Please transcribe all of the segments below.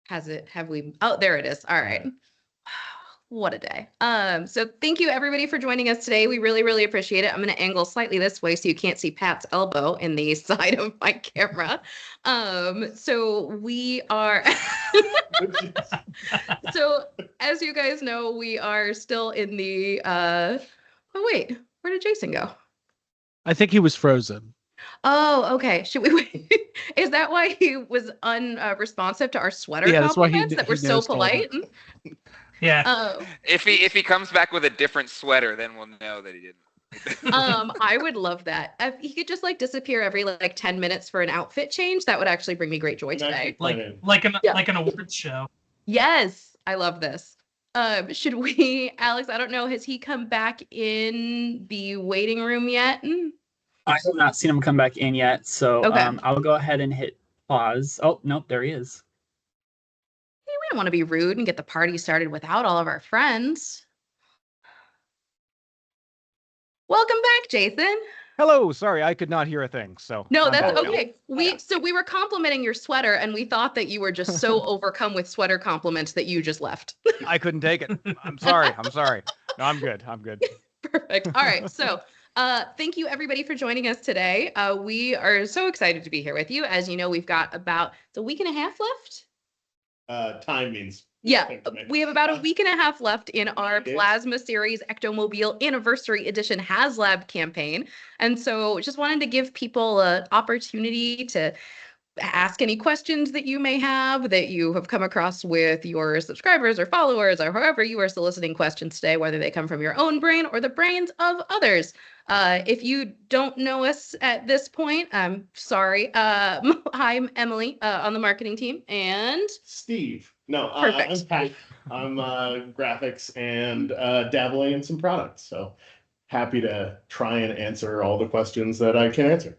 Have we? Oh, there it is. All right. What a day. So thank you everybody for joining us today. We really, really appreciate it. I'm going to angle slightly this way so you can't see Pat's elbow in the side of my camera. So we are, so as you guys know, we are still in the, oh wait, where did Jason go? I think he was frozen. Oh, okay. Should we wait? Is that why he was unresponsive to our sweater compliments that were so polite? Yeah. If he comes back with a different sweater, then we'll know that he didn't. I would love that. If he could just like disappear every like 10 minutes for an outfit change, that would actually bring me great joy today. Like an awards show. Yes, I love this. Should we, Alex, I don't know, has he come back in the waiting room yet? I have not seen him come back in yet, so okay. I'll go ahead and hit pause. Oh, nope, there he is. Hey, we don't want to be rude and get the party started without all of our friends. Welcome back, Jason. Hello, sorry, I could not hear a thing. So no, that's okay. We were complimenting your sweater, and we thought that you were just so overcome with sweater compliments that you just left. I couldn't take it. I'm sorry. No, I'm good. Perfect. All right, so thank you everybody for joining us today. We are so excited to be here with you. As you know, we've got about a week and a half left. Time means. Yeah, we have about a week and a half left in our Plasma Series Ectomobile Anniversary Edition Haslab campaign. And so just wanted to give people an opportunity to ask any questions that you may have that you have come across with your subscribers or followers or however you are soliciting questions today, whether they come from your own brain or the brains of others. If you don't know us at this point, I'm sorry. I'm Emily on the marketing team and Steve. No, perfect. I'm Pat. I'm graphics and dabbling in some products. So happy to try and answer all the questions that I can answer.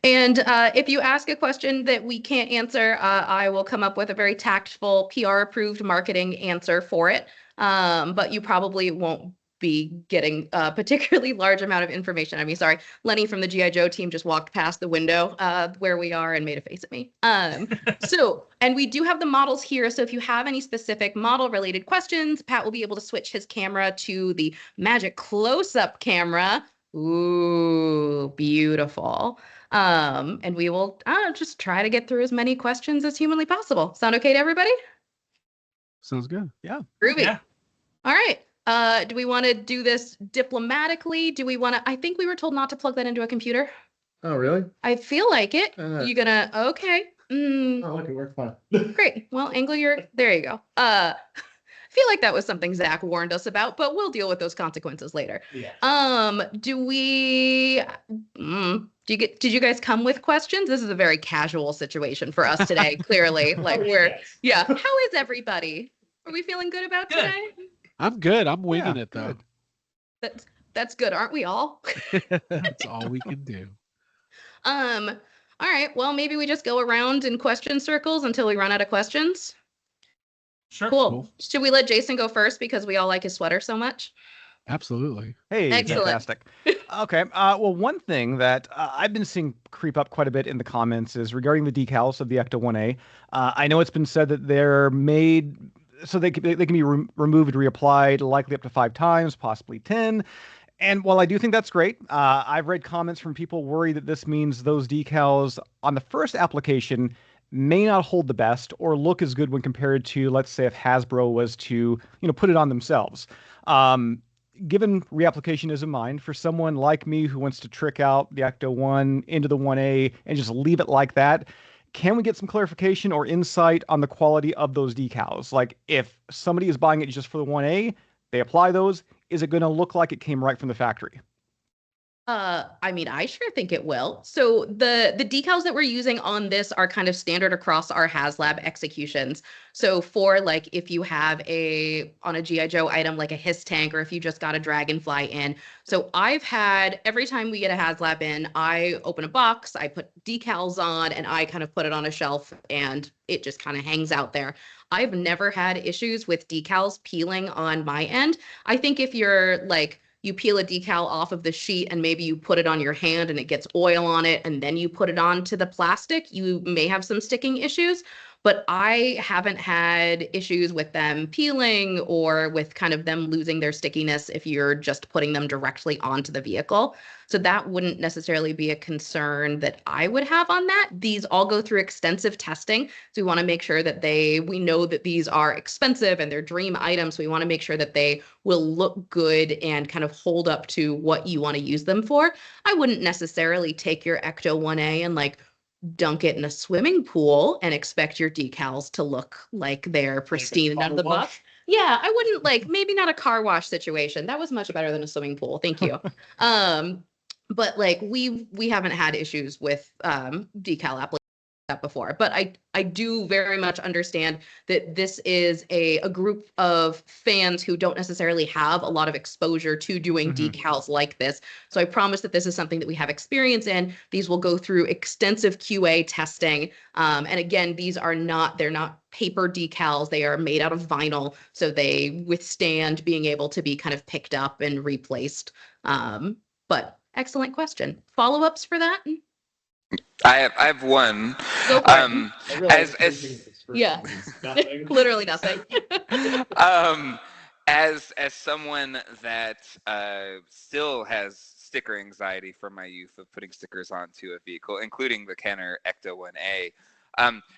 And if you ask a question that we can't answer, I will come up with a very tactful PR-approved marketing answer for it. But you probably won't be getting a particularly large amount of information. I mean, sorry, Lenny from the G.I. Joe team just walked past the window where we are and made a face at me. And we do have the models here. So if you have any specific model-related questions, Pat will be able to switch his camera to the magic close-up camera. Ooh, beautiful. And we will just try to get through as many questions as humanly possible. Sound okay to everybody? Sounds good. Yeah. Groovy. Yeah. All right. Do we want to do this diplomatically? Do we want to? I think we were told not to plug that into a computer. Oh, really? I feel like it. You gonna? Okay. Oh, look, it worked fine. Great. Well, angle your. There you go. I feel like that was something Zach warned us about, but we'll deal with those consequences later. Yeah. Do we? Did you guys come with questions? This is a very casual situation for us today. Clearly, like yeah. How is everybody? Are we feeling good about today? I'm good. I'm winging it though. That's good, aren't we all? That's all we can do. All right. Well, maybe we just go around in question circles until we run out of questions. Sure. Cool. Should we let Jason go first because we all like his sweater so much? Absolutely. Hey, excellent. Fantastic. Okay. Well, one thing that I've been seeing creep up quite a bit in the comments is regarding the decals of the Ecto 1A. I know it's been said that they're made so they can be removed, reapplied, likely up to 5 times, possibly 10. And while I do think that's great, I've read comments from people worried that this means those decals on the first application may not hold the best or look as good when compared to, let's say, if Hasbro was to, put it on themselves. Given reapplication is in mind, for someone like me who wants to trick out the Ecto 1 into the 1A and just leave it like that, can we get some clarification or insight on the quality of those decals? Like, if somebody is buying it just for the 1A, they apply those, is it going to look like it came right from the factory? I mean, I sure think it will. So the decals that we're using on this are kind of standard across our Haslab executions. So for like, if you have on a G.I. Joe item, like a Hiss tank, or if you just got a Dragonfly in. So I've had, every time we get a Haslab in, I open a box, I put decals on, and I kind of put it on a shelf, and it just kind of hangs out there. I've never had issues with decals peeling on my end. I think if you're like, you peel a decal off of the sheet and maybe you put it on your hand and it gets oil on it and then you put it onto the plastic, you may have some sticking issues. but I haven't had issues with them peeling or with kind of them losing their stickiness if you're just putting them directly onto the vehicle. So that wouldn't necessarily be a concern that I would have on that. These all go through extensive testing. So we want to make sure that we know that these are expensive and they're dream items. So we want to make sure that they will look good and kind of hold up to what you want to use them for. I wouldn't necessarily take your Ecto 1A and like dunk it in a swimming pool and expect your decals to look like they're pristine and out of the box. Yeah, I wouldn't maybe not a car wash situation. That was much better than a swimming pool. Thank you. But like we haven't had issues with decal application that before, but I do very much understand that this is a group of fans who don't necessarily have a lot of exposure to doing decals like this. So I promise that this is something that we have experience in. These will go through extensive QA testing. And again, they're not paper decals. They are made out of vinyl. So they withstand being able to be kind of picked up and replaced. But excellent question. Follow-ups for that? I have one. Go for it. Yeah. Literally nothing. As someone that still has sticker anxiety from my youth of putting stickers onto a vehicle, including the Kenner Ecto 1A,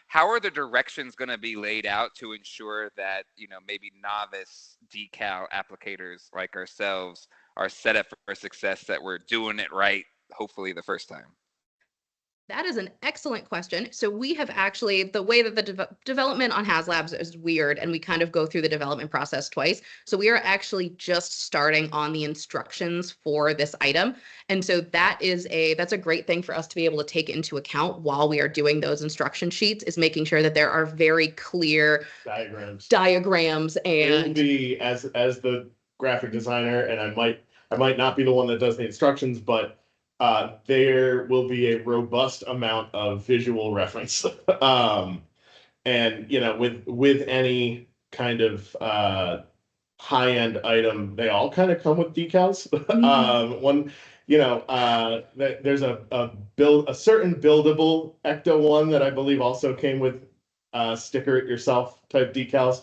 how are the directions going to be laid out to ensure that maybe novice decal applicators like ourselves are set up for success, that we're doing it right, hopefully the first time? That is an excellent question. So we have actually, the way that the development on Haslabs is weird, and we kind of go through the development process twice. So we are actually just starting on the instructions for this item. And so that's a great thing for us to be able to take into account while we are doing those instruction sheets, is making sure that there are very clear diagrams and it will be as the graphic designer, and I might not be the one that does the instructions, but there will be a robust amount of visual reference. And with any kind of high-end item, they all kind of come with decals. There's a certain buildable Ecto one that I believe also came with sticker it yourself type decals.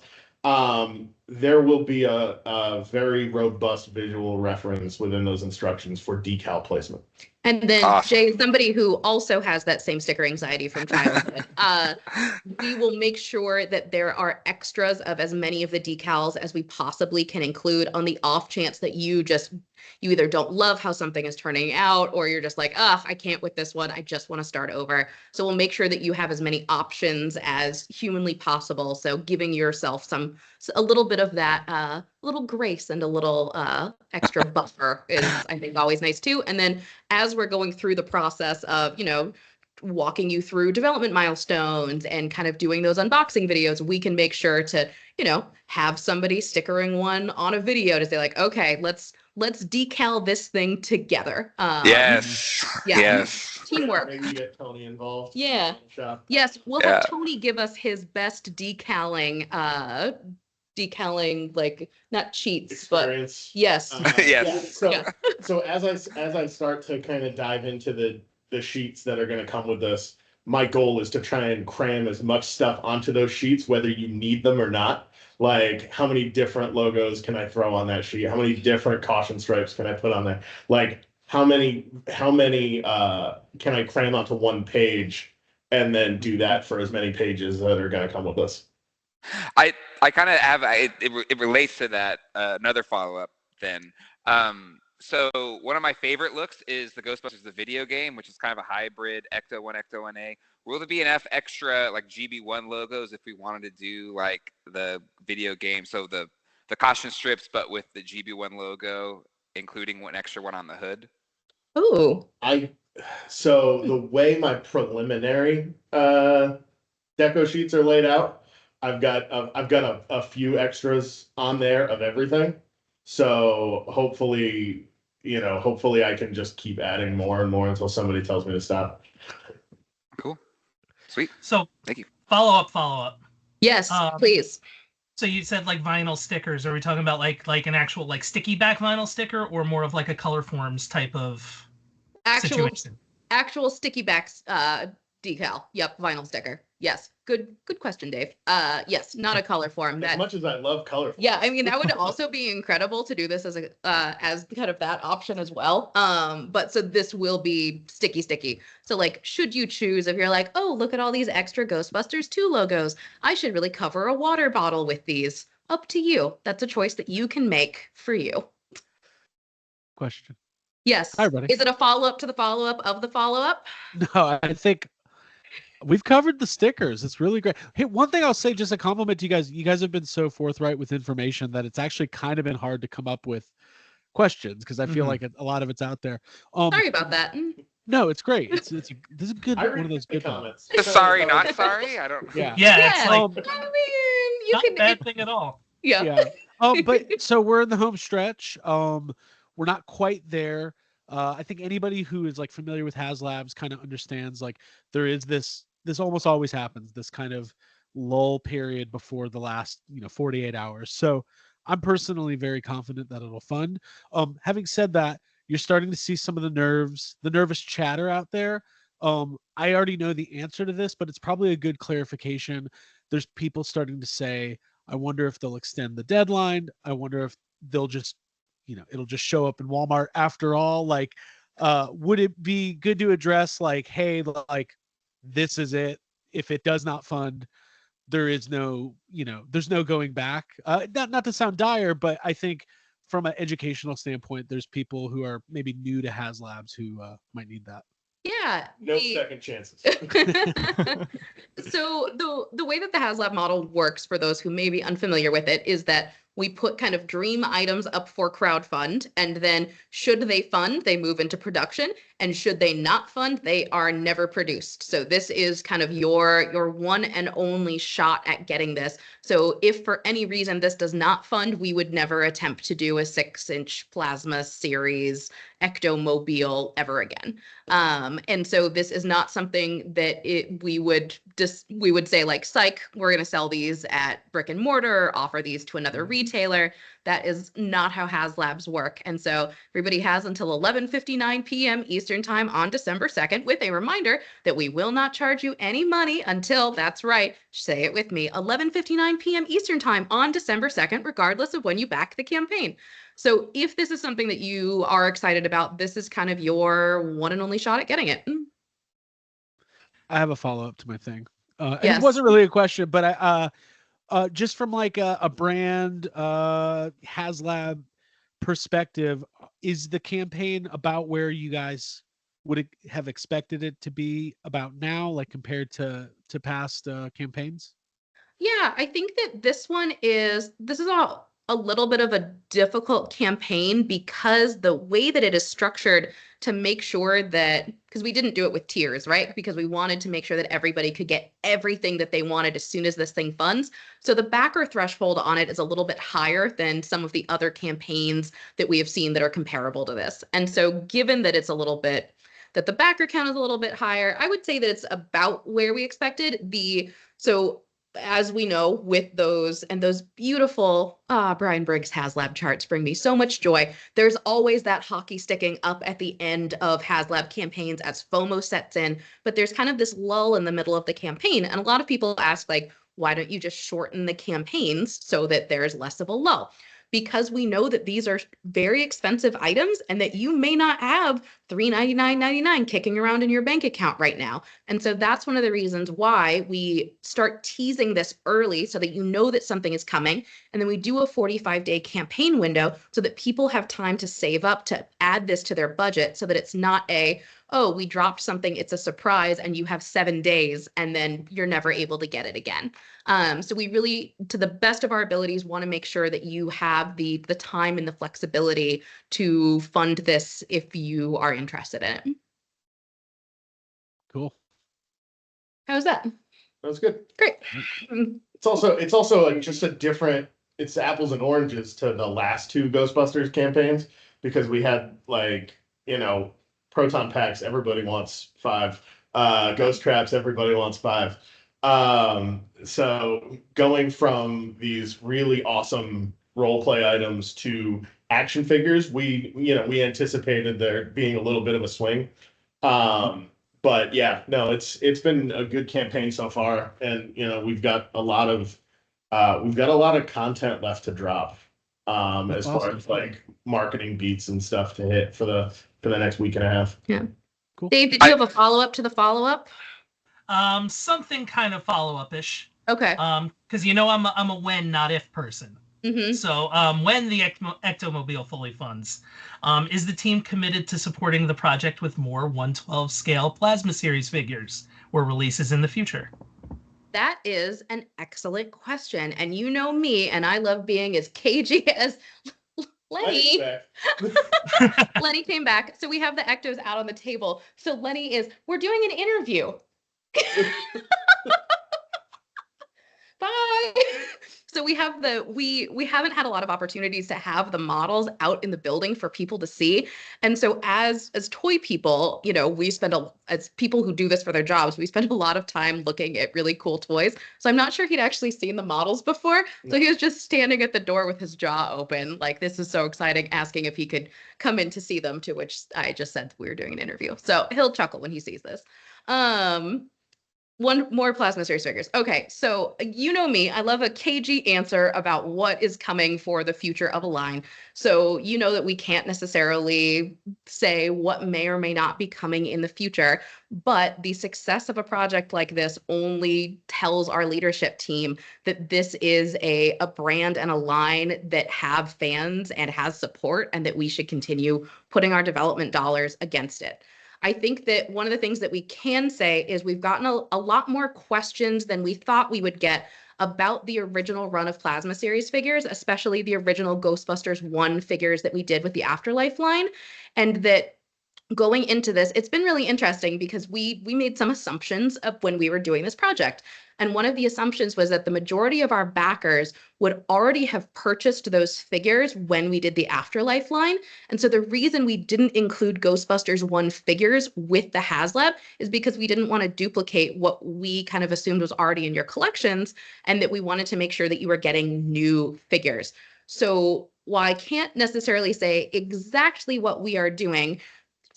There will be a very robust visual reference within those instructions for decal placement. And then awesome. Jay, somebody who also has that same sticker anxiety from childhood, we will make sure that there are extras of as many of the decals as we possibly can include, on the off chance that you either don't love how something is turning out, or you're just like, I can't with this one, I just want to start over. So we'll make sure that you have as many options as humanly possible. So giving yourself a little bit of that little grace and a little extra buffer is, I think, always nice too. And then as we're going through the process of, walking you through development milestones and kind of doing those unboxing videos, we can make sure to, have somebody stickering one on a video to say like, okay, let's decal this thing together. Yes. Teamwork. Maybe get Tony involved. Yeah. Yes, we'll have Tony give us his best decaling, like not cheats, experience. But yes. Yes. So as I start to kind of dive into the sheets that are going to come with this, my goal is to try and cram as much stuff onto those sheets, whether you need them or not. Like, how many different logos can I throw on that sheet? How many different caution stripes can I put on there? Like, how many can I cram onto one page, and then do that for as many pages that are going to come with this? I kind of have it relates to that. Another follow-up then. So one of my favorite looks is the Ghostbusters the video game, which is kind of a hybrid Ecto 1, Ecto 1A. Will there be enough extra like GB1 logos if we wanted to do like the video game? So the caution strips, but with the GB1 logo, including one extra one on the hood. Oh, so the way my preliminary deco sheets are laid out, I've got a few extras on there of everything. So hopefully I can just keep adding more and more until somebody tells me to stop. Cool. Sweet. So thank you. Follow up. Yes, please. So you said like vinyl stickers. Are we talking about like an actual like sticky back vinyl sticker, or more of like a color forms type of situation? Actual sticky backs decal. Yep, vinyl sticker. Yes. Good question, Dave. Yes, not a color form. As That much as I love color. Yeah, I mean that would also be incredible to do this as kind of that option as well. But so this will be sticky. So like, should you choose if you're like, oh, look at all these extra Ghostbusters 2 logos, I should really cover a water bottle with these. Up to you. That's a choice that you can make for you. Question. Yes. Hi, everybody. Is it a follow-up to the follow-up of the follow-up? No, I think we've covered the stickers. It's really great. Hey, one thing I'll say, just a compliment to you guys. You guys have been so forthright with information that it's actually kind of been hard to come up with questions because I feel like a lot of it's out there. Sorry about that. No, it's great. This is a good I one of read those the good ones. comments. The sorry, not sorry. I don't. Yeah. Yeah, it's like I mean, you not can a bad thing at all. yeah. Yeah. But so we're in the home stretch. We're not quite there. I think anybody who is like familiar with Haslabs kind of understands like there is this almost always happens, this kind of lull period before the last 48 hours. So I'm personally very confident that it'll fund. Having said that, you're starting to see some of the nervous chatter out there. I already know the answer to this, but it's probably a good clarification. There's people starting to say, I wonder if they'll extend the deadline. I wonder if they'll just, it'll just show up in Walmart after all. Like, would it be good to address like, hey, like, this is it. If it does not fund, there is no, there's no going back. Not to sound dire, but I think from an educational standpoint, there's people who are maybe new to Haslabs who might need that. Yeah. No second chances. So the way that the Haslab model works, for those who may be unfamiliar with it, is that we put kind of dream items up for crowdfund, and then should they fund, they move into production, and should they not fund, they are never produced. So this is kind of your one and only shot at getting this. So if for any reason this does not fund, we would never attempt to do a 6-inch plasma series Ectomobile ever again. And so this is not something that we would say like, psych, we're going to sell these at brick and mortar, or offer these to another retailer. That is not how Haslabs work. And so everybody has until 11:59 p.m. Eastern time on December 2nd, with a reminder that we will not charge you any money until, that's right, say it with me, 11:59 p.m. Eastern time on December 2nd, regardless of when you back the campaign. So if this is something that you are excited about, this is kind of your one and only shot at getting it. I have a follow-up to my thing. And Yes. it wasn't really a question, but I just from like a brand Haslab perspective, is the campaign about where you guys would have expected it to be about now, like compared to past campaigns? Yeah, I think that this is a little bit of a difficult campaign, because the way that it is structured to make sure that, because we didn't do it with tiers, right? Because we wanted to make sure that everybody could get everything that they wanted as soon as this thing funds. So the backer threshold on it is a little bit higher than some of the other campaigns that we have seen that are comparable to this. And so given that it's a little bit, that the backer count is a little bit higher, I would say that it's about where we expected. So as we know, with those beautiful Brian Briggs Haslab charts bring me so much joy. There's always that hockey sticking up at the end of Haslab campaigns as FOMO sets in, but there's kind of this lull in the middle of the campaign. And a lot of people ask, like, why don't you just shorten the campaigns so that there's less of a lull? Because we know that these are very expensive items and that you may not have $399.99 kicking around in your bank account right now. And so that's one of the reasons why we start teasing this early, so that you know that something is coming. And then we do a 45-day campaign window so that people have time to save up to add this to their budget, so that it's not oh, we dropped something, it's a surprise, and you have 7 days and then you're never able to get it again. So we really, to the best of our abilities, want to make sure that you have the time and the flexibility to fund this if you are interested in it. Cool. How's that? That was good. Great. It's also like just a different, it's apples and oranges to the last 2 Ghostbusters campaigns, because we had proton packs, everybody wants 5. Ghost traps, everybody wants 5. So going from these really awesome role play items to action figures, we anticipated there being a little bit of a swing. But But yeah, no, it's been a good campaign so far, and we've got a lot of content left to drop. That's As far awesome. as like marketing beats and stuff to hit for the next week and a half. Yeah. Cool. Dave, did you have a follow-up to the follow-up? Something kind of follow-up-ish. Okay. Because I'm a when, not if person. Mm-hmm. So when the Ectomobile fully funds, is the team committed to supporting the project with more 1/12 scale plasma series figures or releases in the future? That is an excellent question. And you know me, and I love being as cagey as Lenny. Lenny came back. So we have the Ectos out on the table. So Lenny we're doing an interview. Bye. So we have we haven't had a lot of opportunities to have the models out in the building for people to see. And so as toy people, we spend as people who do this for their jobs, we spend a lot of time looking at really cool toys. So I'm not sure he'd actually seen the models before. So he was just standing at the door with his jaw open, like, this is so exciting, asking if he could come in to see them, to which I just said we were doing an interview. So he'll chuckle when he sees this. One more plasma series figures. Okay, so you know me, I love a cagey answer about what is coming for the future of a line. So you know that we can't necessarily say what may or may not be coming in the future, but the success of a project like this only tells our leadership team that this is a brand and a line that have fans and has support, and that we should continue putting our development dollars against it. I think that one of the things that we can say is we've gotten a lot more questions than we thought we would get about the original run of Plasma series figures, especially the original Ghostbusters 1 figures that we did with the Afterlife line. And that going into this, it's been really interesting because we made some assumptions of when we were doing this project. And one of the assumptions was that the majority of our backers would already have purchased those figures when we did the Afterlife line. And so the reason we didn't include Ghostbusters 1 figures with the Haslab is because we didn't want to duplicate what we kind of assumed was already in your collections, and that we wanted to make sure that you were getting new figures. So while I can't necessarily say exactly what we are doing,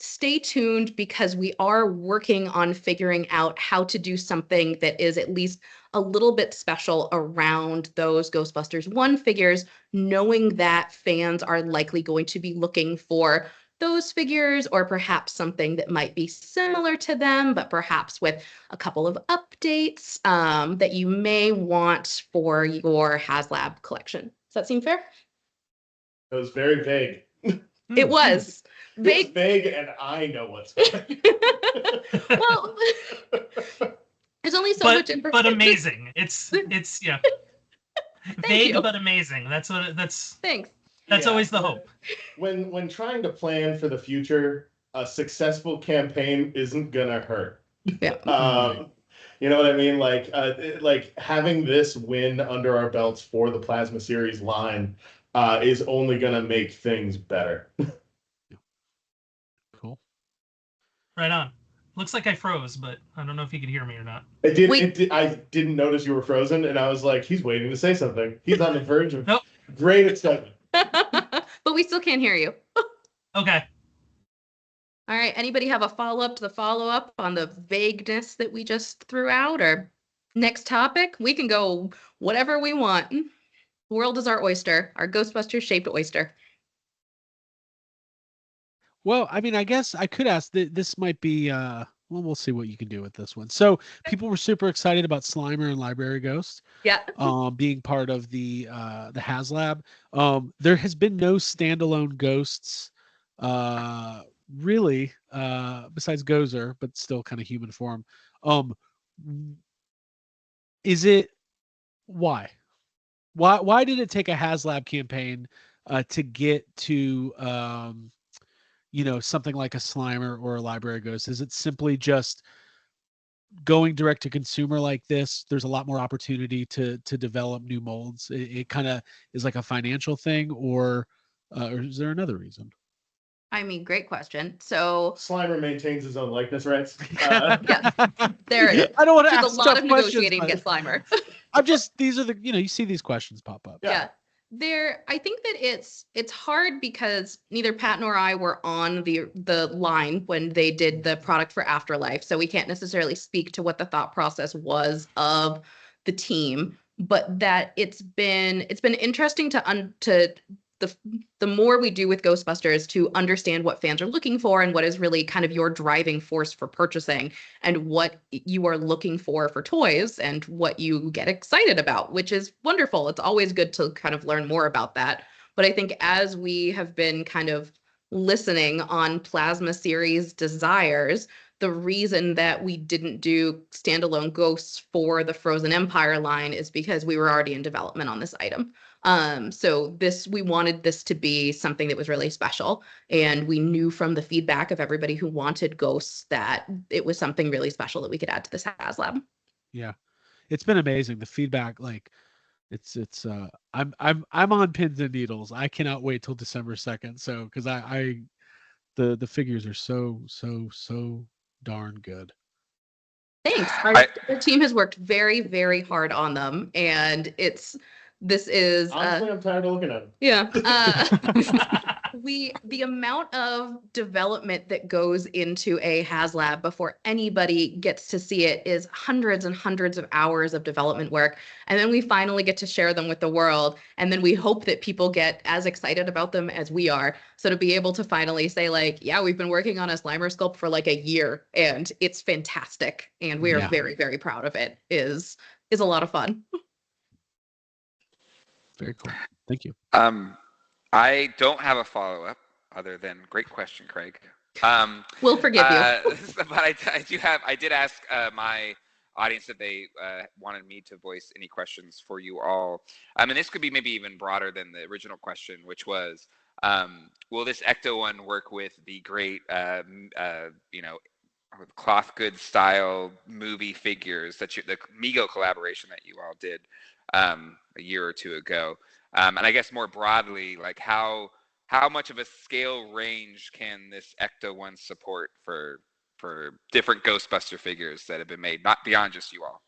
stay tuned, because we are working on figuring out how to do something that is at least a little bit special around those Ghostbusters 1 figures, knowing that fans are likely going to be looking for those figures, or perhaps something that might be similar to them, but perhaps with a couple of updates that you may want for your Haslab collection. Does that seem fair? It was very vague. It was. It's vague, and I know what's coming. Well, there's only so much information. But amazing. It's yeah. Vague you. but amazing. That's Thanks. That's always the hope. When trying to plan for the future, a successful campaign isn't gonna hurt. Yeah. You know what I mean? Like having this win under our belts for the Plasma series line is only gonna make things better. Cool. Right on. Looks like I froze, but I don't know if you could hear me or not. I didn't notice you were frozen, and I was like, he's waiting to say something. He's on the verge of great excitement. But we still can't hear you. Okay. All right. Anybody have a follow-up to the follow-up on the vagueness that we just threw out? Or next topic? We can go whatever we want. The world is our oyster, our Ghostbusters-shaped oyster. Well, I mean, I guess I could ask. This might be. Well, we'll see what you can do with this one. So people were super excited about Slimer and Library Ghost. Yeah. Being part of the Haslab. There has been no standalone ghosts, really, besides Gozer, but still kind of human form. Is it why? Why did it take a Haslab campaign to get to something like a Slimer or a Library Ghost? Is it simply just going direct to consumer like this? There's a lot more opportunity to develop new molds. It kind of is like a financial thing, or is there another reason? I mean, great question. So Slimer maintains his own likeness rights. yeah, there it is. I don't want to There's ask a lot of questions, negotiating to but get Slimer. I'm just, these are the, you see these questions pop up. Yeah. I think that it's hard because neither Pat nor I were on the line when they did the product for Afterlife, so we can't necessarily speak to what the thought process was of the team, but that it's been interesting to the more we do with Ghostbusters to understand what fans are looking for and what is really kind of your driving force for purchasing and what you are looking for toys and what you get excited about, which is wonderful. It's always good to kind of learn more about that. But I think as we have been kind of listening on Plasma Series desires, the reason that we didn't do standalone ghosts for the Frozen Empire line is because we were already in development on this item. So we wanted this to be something that was really special. And we knew from the feedback of everybody who wanted ghosts that it was something really special that we could add to this Haslab. Yeah. It's been amazing. The feedback, like it's I'm on pins and needles. I cannot wait till December 2nd. So because the figures are so darn good. Thanks. Our team has worked very, very hard on them, and honestly, I'm tired of looking at them. Yeah. The amount of development that goes into a Haslab before anybody gets to see it is hundreds and hundreds of hours of development work. And then we finally get to share them with the world. And then we hope that people get as excited about them as we are. So to be able to finally say like, yeah, we've been working on a Slimer sculpt for like a year and it's fantastic. And we are very, very proud of it is a lot of fun. Very cool. Thank you. I don't have a follow-up other than great question, Craig. We'll forgive you. But I did ask my audience if they wanted me to voice any questions for you all. And this could be maybe even broader than the original question, which was, will this Ecto one work with the great, cloth goods style movie figures the Mego collaboration that you all did a year or two ago? And I guess more broadly, like how much of a scale range can this Ecto one support for different Ghostbuster figures that have been made, not beyond just you all?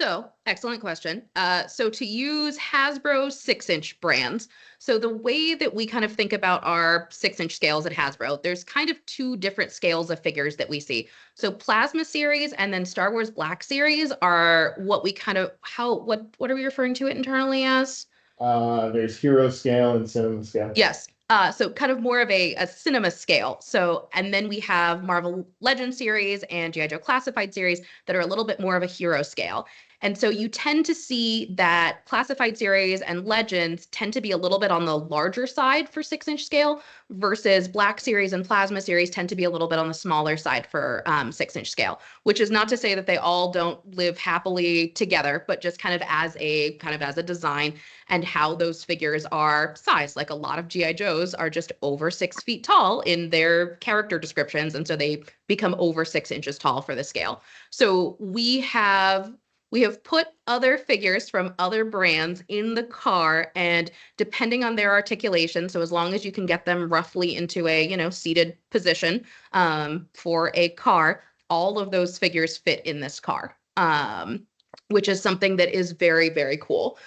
So, excellent question. So to use Hasbro 6-inch brands, so the way that we kind of think about our 6-inch scales at Hasbro, there's kind of two different scales of figures that we see. So Plasma Series and then Star Wars Black Series are what we kind of, what are we referring to it internally as? There's Hero Scale and Cinema Scale. Yes. So kind of more of a cinema scale. So, and then we have Marvel Legend series and G.I. Joe Classified series that are a little bit more of a hero scale. And so you tend to see that Classified series and Legends tend to be a little bit on the larger side for 6-inch scale versus Black series and Plasma series tend to be a little bit on the smaller side for 6-inch scale, which is not to say that they all don't live happily together, but just kind of as a design and how those figures are sized. Like a lot of G.I. Joes are just over 6 feet tall in their character descriptions. And so they become over 6 inches tall for the scale. So we have put other figures from other brands in the car, and depending on their articulation, so as long as you can get them roughly into a seated position for a car, all of those figures fit in this car, which is something that is very, very cool.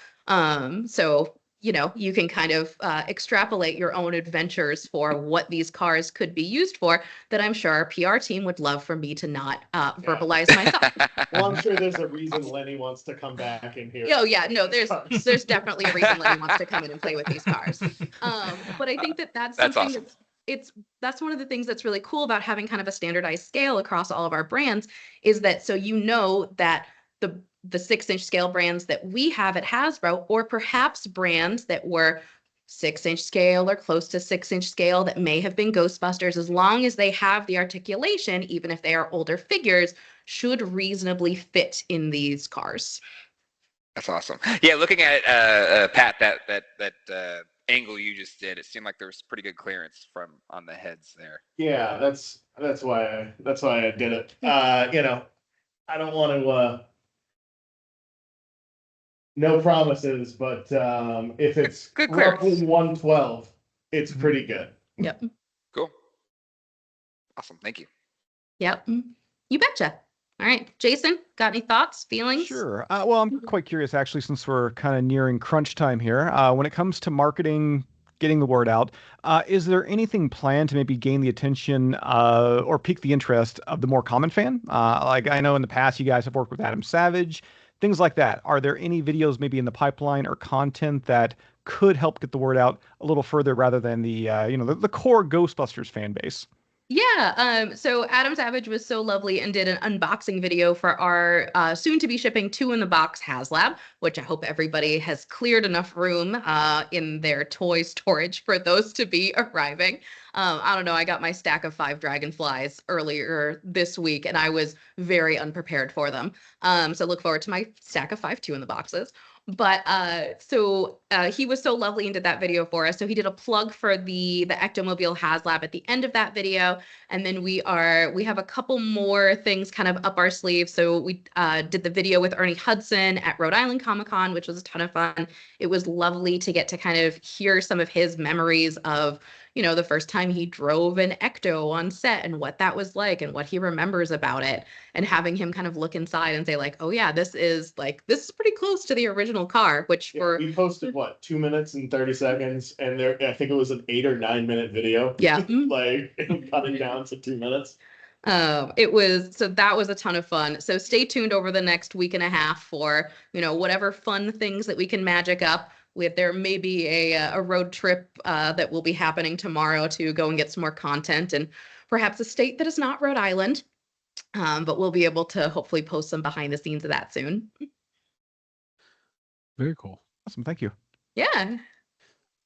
So you can kind of extrapolate your own adventures for what these cars could be used for, that I'm sure our PR team would love for me to not verbalize myself. Well, I'm sure there's a reason Lenny wants to come back in here. Oh yeah, no, there's definitely a reason Lenny wants to come in and play with these cars. But I think that's something awesome. That's one of the things that's really cool about having kind of a standardized scale across all of our brands, is that so that the 6-inch scale brands that we have at Hasbro, or perhaps brands that were 6-inch scale or close to 6-inch scale that may have been Ghostbusters, as long as they have the articulation, even if they are older figures, should reasonably fit in these cars. That's awesome. Yeah, looking at it, Pat, that angle you just did, it seemed like there was pretty good clearance on the heads there. Yeah, that's why I did it. I don't want to. No promises, but if it's good roughly 112, it's pretty good. Yep. Cool. Awesome. Thank you. Yep. You betcha. All right, Jason, got any thoughts, feelings? Sure. Well, I'm quite curious, actually, since we're kind of nearing crunch time here. When it comes to marketing, getting the word out, is there anything planned to maybe gain the attention or pique the interest of the more common fan? Like I know in the past you guys have worked with Adam Savage, things like that. Are there any videos maybe in the pipeline or content that could help get the word out a little further rather than the core Ghostbusters fan base? Yeah, so Adam Savage was so lovely and did an unboxing video for our soon to be shipping 2 in the box Haslab, which I hope everybody has cleared enough room in their toy storage for those to be arriving. I don't know, I got my stack of 5 dragonflies earlier this week and I was very unprepared for them. So look forward to my stack of 5 2 in the boxes. But he was so lovely and did that video for us. So he did a plug for the Ectomobile Haslab at the end of that video. And then we have a couple more things kind of up our sleeves. So we did the video with Ernie Hudson at Rhode Island Comic Con, which was a ton of fun. It was lovely to get to kind of hear some of his memories of, the first time he drove an Ecto on set and what that was like and what he remembers about it, and having him kind of look inside and say like, oh yeah, this is pretty close to the original car, which we posted 2 minutes and 30 seconds, and I think it was an 8 or 9 minute video. Yeah. Like cutting down to 2 minutes. That was a ton of fun. So stay tuned over the next week and a half for, whatever fun things that we can magic up. There may be a road trip that will be happening tomorrow to go and get some more content, and perhaps a state that is not Rhode Island. But we'll be able to hopefully post some behind the scenes of that soon. Very cool. Awesome. Thank you. Yeah.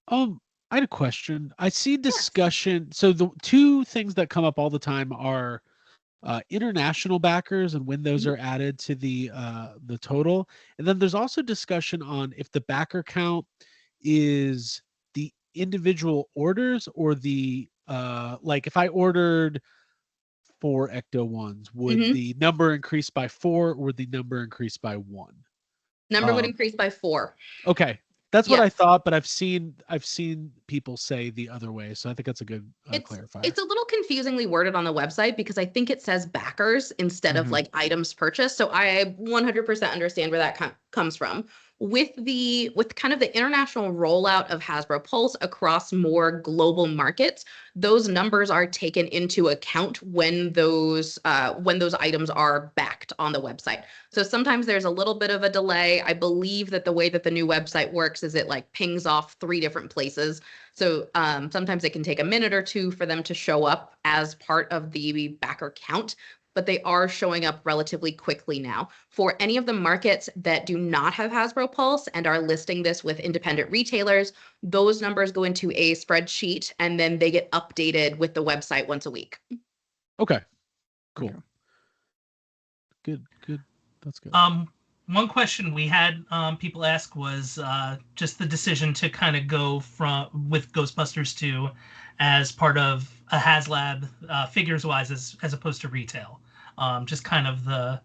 I had a question. I see discussion. So the 2 things that come up all the time are international backers and when those are added to the total. And then there's also discussion on if the backer count is the individual orders or the like if I ordered 4 Ecto ones, would the number increase by 4 or would the number increase by 1? Number would increase by 4. Okay. That's what I thought, but I've seen people say the other way, so I think that's a good clarifier. It's a little confusingly worded on the website because I think it says backers instead of like items purchased. So I 100% understand where that comes from. With kind of the international rollout of Hasbro Pulse across more global markets, those numbers are taken into account when those items are backed on the website. So sometimes there's a little bit of a delay. I believe that the way that the new website works is it like pings off 3 different places. So sometimes it can take a minute or 2 for them to show up as part of the backer count, but they are showing up relatively quickly now. For any of the markets that do not have Hasbro Pulse and are listing this with independent retailers, those numbers go into a spreadsheet and then they get updated with the website once a week. Okay, cool. Good. That's good. One question we had people ask was just the decision to kind of go with Ghostbusters 2 as part of a Haslab figures wise as opposed to retail. Just kind of the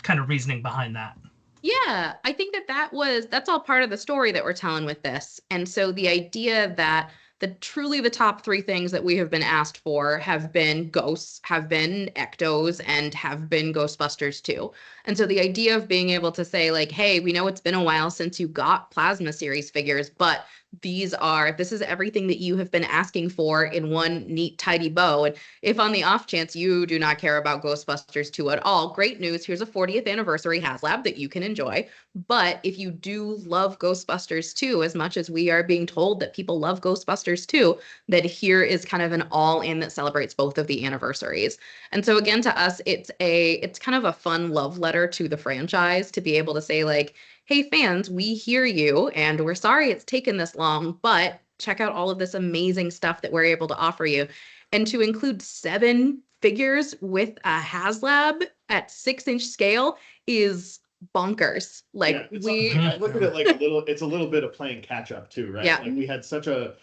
kind of reasoning behind that. Yeah, I think that's all part of the story that we're telling with this. And so the idea that the top 3 things that we have been asked for have been ghosts, have been ectos, and have been Ghostbusters 2. And so the idea of being able to say like, hey, we know it's been a while since you got plasma series figures, but this is everything that you have been asking for in one neat, tidy bow. And if on the off chance you do not care about Ghostbusters 2 at all, great news. Here's a 40th anniversary Haslab that you can enjoy. But if you do love Ghostbusters 2 as much as we are being told that people love Ghostbusters 2, that here is kind of an all-in that celebrates both of the anniversaries. And so again, to us, it's kind of a fun love letter to the franchise to be able to say like, hey fans, we hear you and we're sorry it's taken this long, but check out all of this amazing stuff that we're able to offer you. And to include 7 figures with a Haslab at 6-inch scale is bonkers. Like I look at it like it's a little bit of playing catch up too, right? Yeah. Like we had such a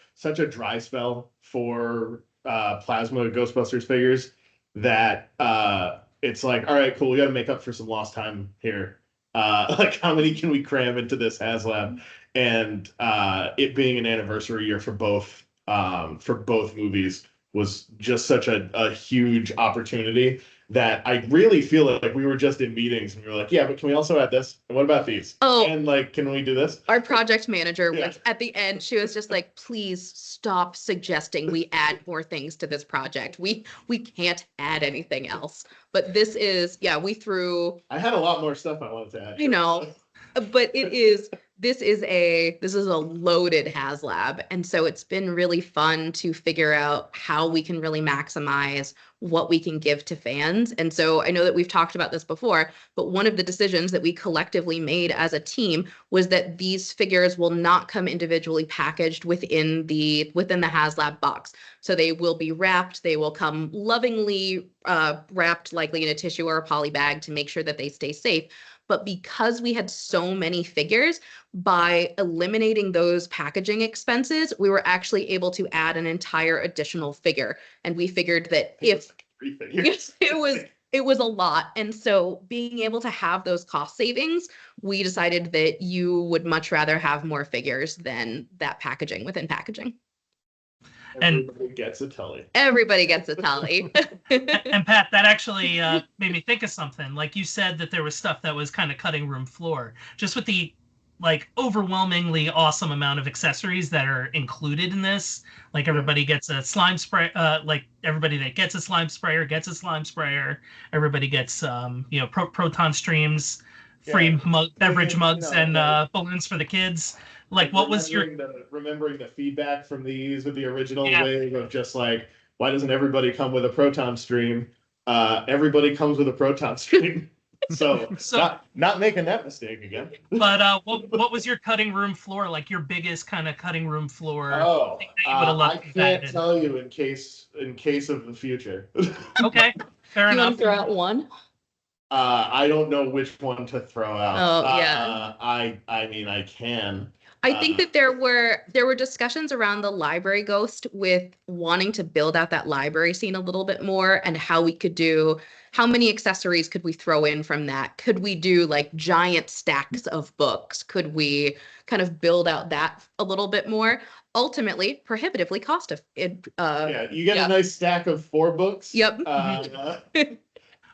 dry spell for plasma Ghostbusters figures that it's like, all right, cool, we got to make up for some lost time here. Like how many can we cram into this Haslab? And it being an anniversary year for both movies was just such a huge opportunity that I really feel like we were just in meetings and we were like, yeah, but can we also add this? And what about these? Oh. And like, can we do this? Our project manager Yeah. was at the end, she was just like, please stop suggesting we add more things to this project. We can't add anything else. But this is, yeah, we threw, I had a lot more stuff I wanted to add. I know, but this is a loaded Haslab. And so it's been really fun to figure out how we can really maximize what we can give to fans. And so I know that we've talked about this before, but one of the decisions that we collectively made as a team was that these figures will not come individually packaged within the Haslab box. So they will be wrapped, they will come lovingly wrapped, likely in a tissue or a poly bag to make sure that they stay safe. But because we had so many figures, by eliminating those packaging expenses, we were actually able to add an entire additional figure. And we figured that if it was a lot. And so being able to have those cost savings, we decided that you would much rather have more figures than that packaging within packaging. Everybody gets a telly. Everybody gets a telly. And Pat, that actually made me think of something. Like you said that there was stuff that was kind of cutting room floor. Just with the like overwhelmingly awesome amount of accessories that are included in this. Like everybody gets a slime spray, like everybody that gets a slime sprayer gets a slime sprayer. Everybody gets proton streams, free beverage mugs, and balloons for the kids. Like, what was your remembering the feedback from these with the original wave of just like, why doesn't everybody come with a proton stream? Everybody comes with a proton stream. So not making that mistake again. But what was your cutting room floor, like your biggest kind of cutting room floor? Oh, I can't tell you in case of the future. Okay, fair enough. You want to throw out one? I don't know which one to throw out. Oh, yeah. I mean, I can. I think that there were discussions around the library ghost with wanting to build out that library scene a little bit more and how many accessories could we throw in from that? Could we do like giant stacks of books? Could we kind of build out that a little bit more? Ultimately, prohibitively cost of it. You get a nice stack of 4 books. Yep.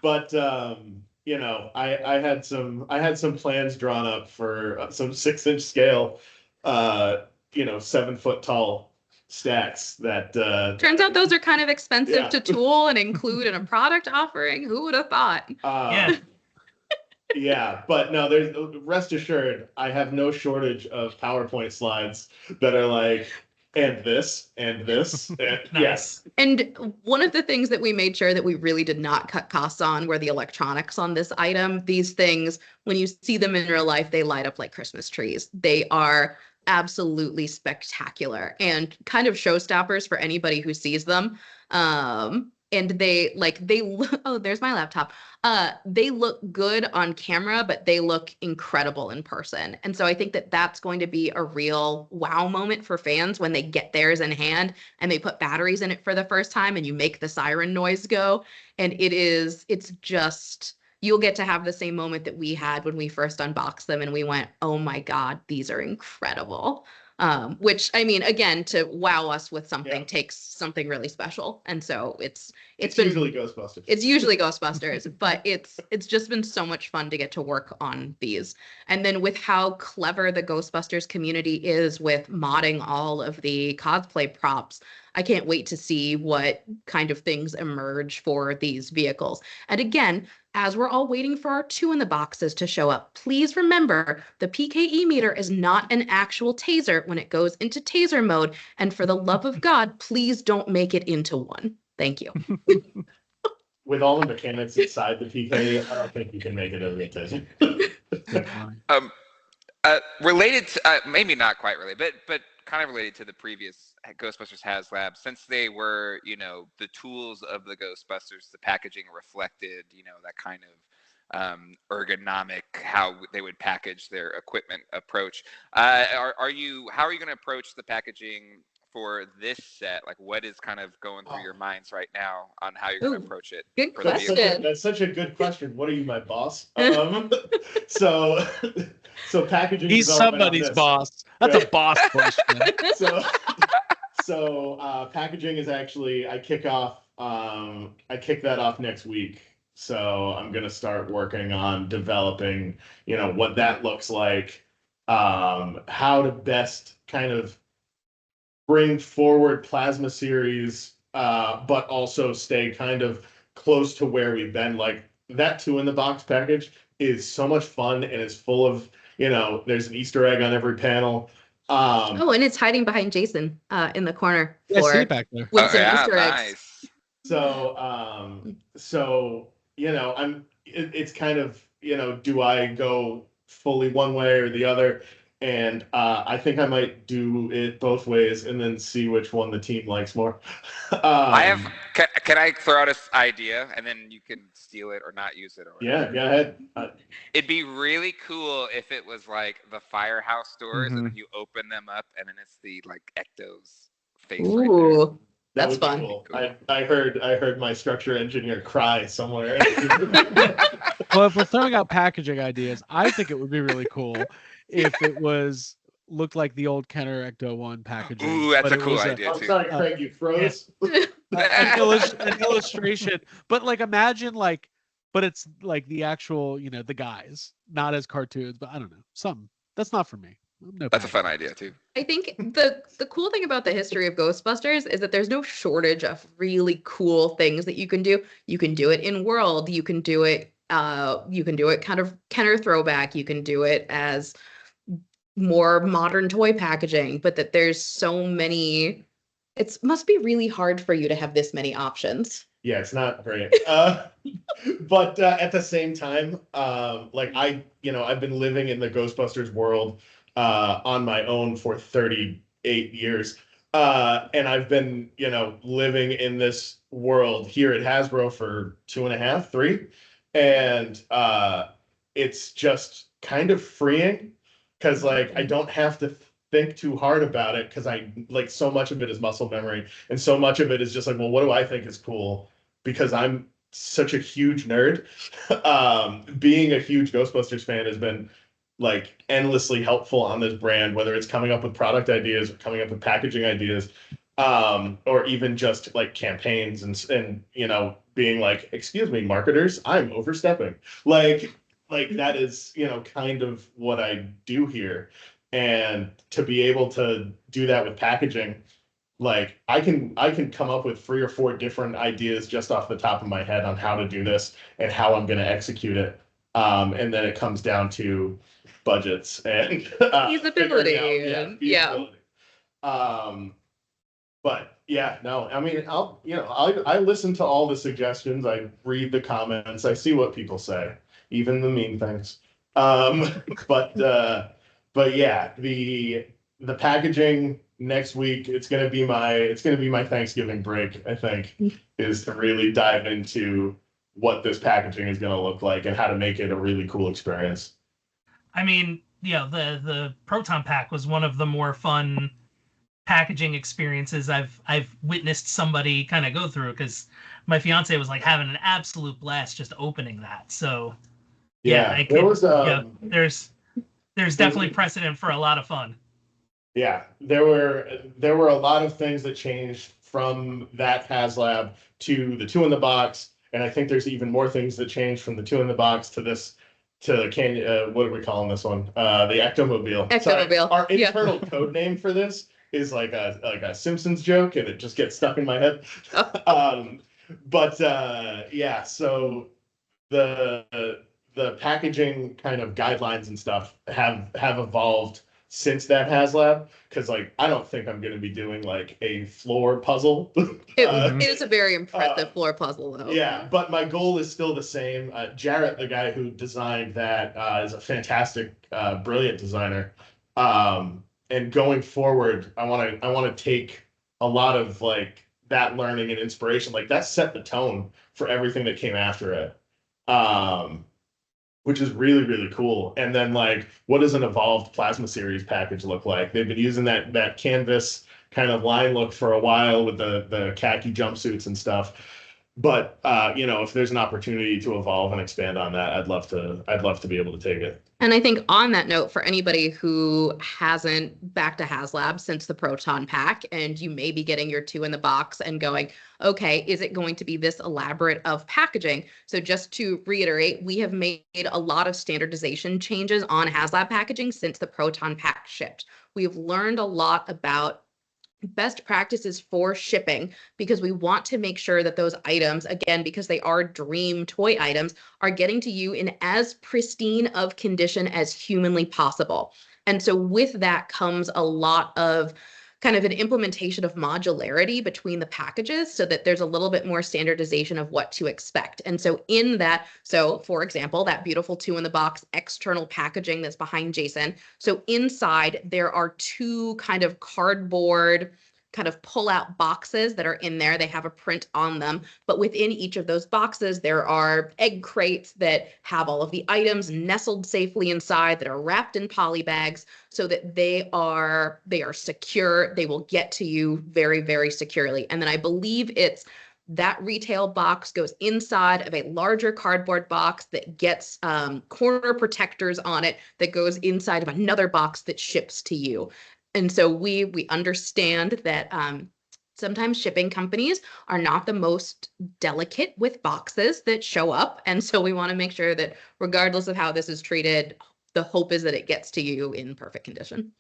But I had some plans drawn up for some 6-inch scale, 7-foot tall stacks that turns out those are kind of expensive to tool and include in a product offering. Who would have thought? But no, there's rest assured, I have no shortage of PowerPoint slides that are like, and this, and this, and yes. And one of the things that we made sure that we really did not cut costs on were the electronics on this item. These things, when you see them in real life, they light up like Christmas trees. They are absolutely spectacular and kind of showstoppers for anybody who sees them. And there's my laptop. They look good on camera, but they look incredible in person. And so I think that that's going to be a real wow moment for fans when they get theirs in hand and they put batteries in it for the first time and you make the siren noise go. And it's just, you'll get to have the same moment that we had when we first unboxed them and we went, oh my God, these are incredible. Which, I mean, again, to wow us with something takes something really special. And so it's usually Ghostbusters. It's usually Ghostbusters, but it's just been so much fun to get to work on these. And then with how clever the Ghostbusters community is with modding all of the cosplay props, I can't wait to see what kind of things emerge for these vehicles. And again, as we're all waiting for our 2 in the boxes to show up, please remember the PKE meter is not an actual taser when it goes into taser mode. And for the love of God, please don't make it into one. Thank you. With all the mechanics inside the PKE, I don't think you can make it a taser. Related to, maybe not quite related, but kind of related to the previous Ghostbusters Haslab, since they were, the tools of the Ghostbusters, the packaging reflected, that kind of ergonomic, how they would package their equipment approach. How are you going to approach the packaging for this set? Like, what is kind of going through your minds right now on how you're going to approach it? Good question. That's such a good question. What are you, my boss? So packaging. He's somebody's boss. That's a boss question. So packaging is actually I kick that off next week. So I'm gonna start working on developing, what that looks like, how to best kind of bring forward Plasma series, but also stay kind of close to where we've been. Like that 2 in the box package is so much fun and it's full of, there's an Easter egg on every panel. Oh, and it's hiding behind Jason in the corner Yeah, I see floor it back there. with some yeah, Easter eggs. nice. So it's kind of, do I go fully one way or the other? And I think I might do it both ways and then see which one the team likes more. Can I throw out an idea and then you can steal it or not use it? Or Yeah, go ahead. It'd be really cool if it was like the Firehouse doors and Mhm. then you open them up and then it's the like Ecto's face right there. Ooh, That that's would be fun. cool. Cool. I heard my structure engineer cry somewhere. Well, if we're throwing out packaging ideas, I think it would be really cool if it looked like the old Kenner Ecto 1 packaging. Ooh, that's but a it cool was idea I'm too. sorry, Craig, you froze. an illustration. But like imagine but it's like the actual, the guys, not as cartoons, but I don't know. Something. That's not for me. That's a fun idea too. I think the cool thing about the history of Ghostbusters is that there's no shortage of really cool things that you can do. You can do it in world, you can do it kind of Kenner throwback, you can do it as more modern toy packaging, but that there's so many, it must be really hard for you to have this many options. Yeah, it's not great. But at the same time, I've been living in the Ghostbusters world on my own for 38 years. And I've been, living in this world here at Hasbro for 2.5, 3. And it's just kind of freeing because I don't have to think too hard about it because so much of it is muscle memory and so much of it is just like, well, what do I think is cool? Because I'm such a huge nerd. Being a huge Ghostbusters fan has been endlessly helpful on this brand, whether it's coming up with product ideas or coming up with packaging ideas, or even just campaigns and being like, excuse me, marketers, I'm overstepping. That is, kind of what I do here. And to be able to do that with packaging, I can come up with 3 or 4 different ideas just off the top of my head on how to do this and how I'm going to execute it. And then it comes down to budgets and Feasibility. feasibility. But yeah, no, I mean, I listen to all the suggestions. I read the comments. I see what people say, even the mean things. But yeah, the packaging next week, it's gonna be my Thanksgiving break, I think, is to really dive into what this packaging is gonna look like and how to make it a really cool experience. I mean, the Proton Pack was one of the more fun packaging experiences I've witnessed somebody kind of go through, because my fiance was having an absolute blast just opening that. So there's definitely precedent for a lot of fun. Yeah, there were a lot of things that changed from that Haslab to the 2-in-the-box, and I think there's even more things that changed from the 2-in-the-box to this what are we calling this one? The Ectomobile. Ectomobile. Sorry, our internal code name for this is like a Simpsons joke, and it just gets stuck in my head. Yeah, so the packaging kind of guidelines and stuff have evolved since that Haslab, because I don't think I'm going to be doing a floor puzzle. It is a very impressive floor puzzle, though. Yeah, but my goal is still the same. Jarrett, the guy who designed that, is a fantastic, brilliant designer. And going forward, I want to take a lot of that learning and inspiration. That set the tone for everything that came after it. Which is really, really cool. And then what does an evolved Plasma series package look like? They've been using that canvas kind of line look for a while with the khaki jumpsuits and stuff. But if there's an opportunity to evolve and expand on that, I'd love to be able to take it. And I think on that note, for anybody who hasn't back to Haslab since the Proton Pack, and you may be getting your 2 in the box and going, okay, is it going to be this elaborate of packaging? So just to reiterate, we have made a lot of standardization changes on Haslab packaging since the Proton Pack shipped. We've learned a lot about best practices for shipping because we want to make sure that those items, again, because they are dream toy items, are getting to you in as pristine of condition as humanly possible. And so with that comes a lot of kind of an implementation of modularity between the packages so that there's a little bit more standardization of what to expect. And so in that, so for example, that beautiful 2 in the box external packaging that's behind Jason. So inside there are 2 kind of cardboard kind of pull out boxes that are in there. They have a print on them, but within each of those boxes, there are egg crates that have all of the items nestled safely inside that are wrapped in poly bags so that they are secure. They will get to you very, very securely. And then I believe it's that retail box goes inside of a larger cardboard box that gets corner protectors on it that goes inside of another box that ships to you. And so we understand that sometimes shipping companies are not the most delicate with boxes that show up. And so we want to make sure that regardless of how this is treated, the hope is that it gets to you in perfect condition.